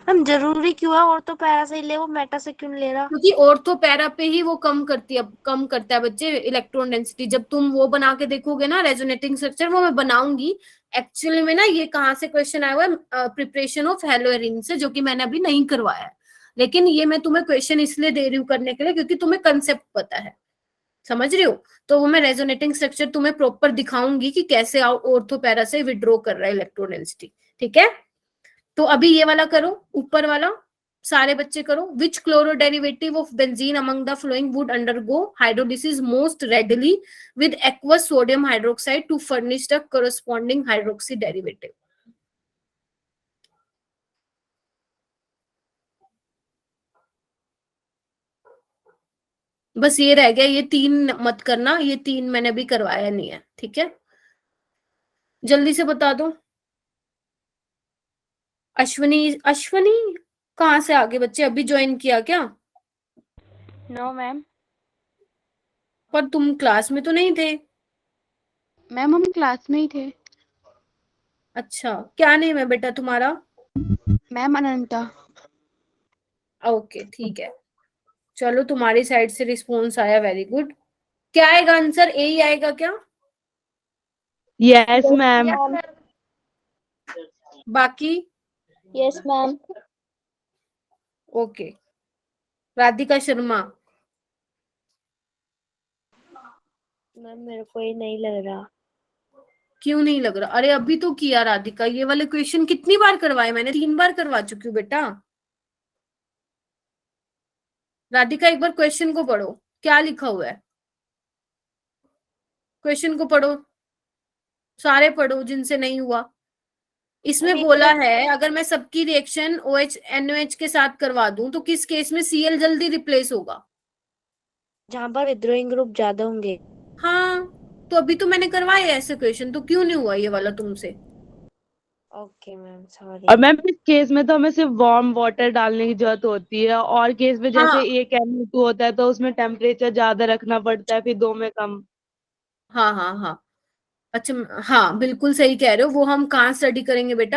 Speaker 5: मैम जरूरी क्यों है, और तो पैरा से ही ले, वो मेटा से क्यों ले रहा?
Speaker 2: क्योंकि ऑर्थो पैरा पे ही वो कम करती है, कम करता है बच्चे इलेक्ट्रॉन डेंसिटी। जब तुम वो बना के देखोगे ना रेजोनेटिंग स्ट्रक्चर, वो मैं बनाऊंगी एक्चुअली में ना, ये कहाँ से क्वेश्चन आया हुआ है, प्रिपरेशन ऑफ हेलोएरिन से, जो कि मैंने अभी नहीं करवाया है, लेकिन ये मैं तुम्हें क्वेश्चन इसलिए दे रही हूँ करने के लिए क्योंकि तुम्हें कंसेप्ट पता है, समझ रही हो। तो वो मैं रेजोनेटिंग स्ट्रक्चर तुम्हें प्रॉपर दिखाऊंगी कि कैसे ऑर्थो पैरा से विड्रॉ कर रहा है इलेक्ट्रॉन डेंसिटी। ठीक है, तो अभी ये वाला करो, ऊपर वाला सारे बच्चे करो। Which chloro derivative of benzene among the following would undergo hydrolysis most readily with aqueous sodium hydroxide to furnish the corresponding hydroxy derivative. बस ये रह गया, ये 3 मत करना, ये 3 मैंने अभी करवाया नहीं है, ठीक है। जल्दी से बता दो। अश्वनी कहाँ से आगे बच्चे, अभी ज्वाइन किया क्या?
Speaker 10: No ma'am.
Speaker 2: पर तुम क्लास में तो नहीं थे।
Speaker 10: मैम हम क्लास में ही थे।
Speaker 2: अच्छा, क्या नेम है बेटा तुम्हारा?
Speaker 10: मैम अनंता।
Speaker 2: ओके ठीक है, चलो तुम्हारी साइड से रिस्पॉन्स आया, वेरी गुड। क्या आएगा आंसर, ए ही आएगा क्या?
Speaker 3: Yes ma'am.
Speaker 2: बाकी?
Speaker 6: Yes ma'am.
Speaker 2: Okay, Radhika Sharma.
Speaker 5: Ma'am मेरे को ये नहीं लग रहा।
Speaker 2: क्यों नहीं लग रहा? अरे अभी तो किया राधिका, ये वाले क्वेश्चन कितनी बार करवाए मैंने? 3 बार करवा चुकी हूँ बेटा। राधिका एक बार क्वेश्चन को पढ़ो, क्या लिखा हुआ है, क्वेश्चन को पढ़ो, सारे पढ़ो जिनसे नहीं हुआ। इसमें
Speaker 5: अभी
Speaker 2: बोला
Speaker 5: तो-
Speaker 2: है अगर मैं सबकी रिएक्शन OH NOH के साथ करवा दूं तो किस केस में Cl जल्दी रिप्लेस होगा?
Speaker 5: जहाँ पर विद्रोइंग ग्रुप ज्यादा होंगे।
Speaker 2: हाँ, तो अभी तो मैंने करवाए ऐसे क्वेश्चन, तो क्यों नहीं हुआ ये वाला तुमसे?
Speaker 5: Okay ma'am sorry.
Speaker 3: और मैम इस केस में तो हमें सिर्फ वार्म वाटर डालने की जरूरत होती है, और केस में जैसे
Speaker 2: हाँ।
Speaker 3: एक NO2 होता है तो उसमें टेम्परेचर ज्यादा रखना पड़ता है, फिर 2 में कम।
Speaker 2: हाँ हाँ हाँ, अच्छा हाँ बिल्कुल सही कह रहे हो, वो हम कहाँ स्टडी करेंगे बेटा?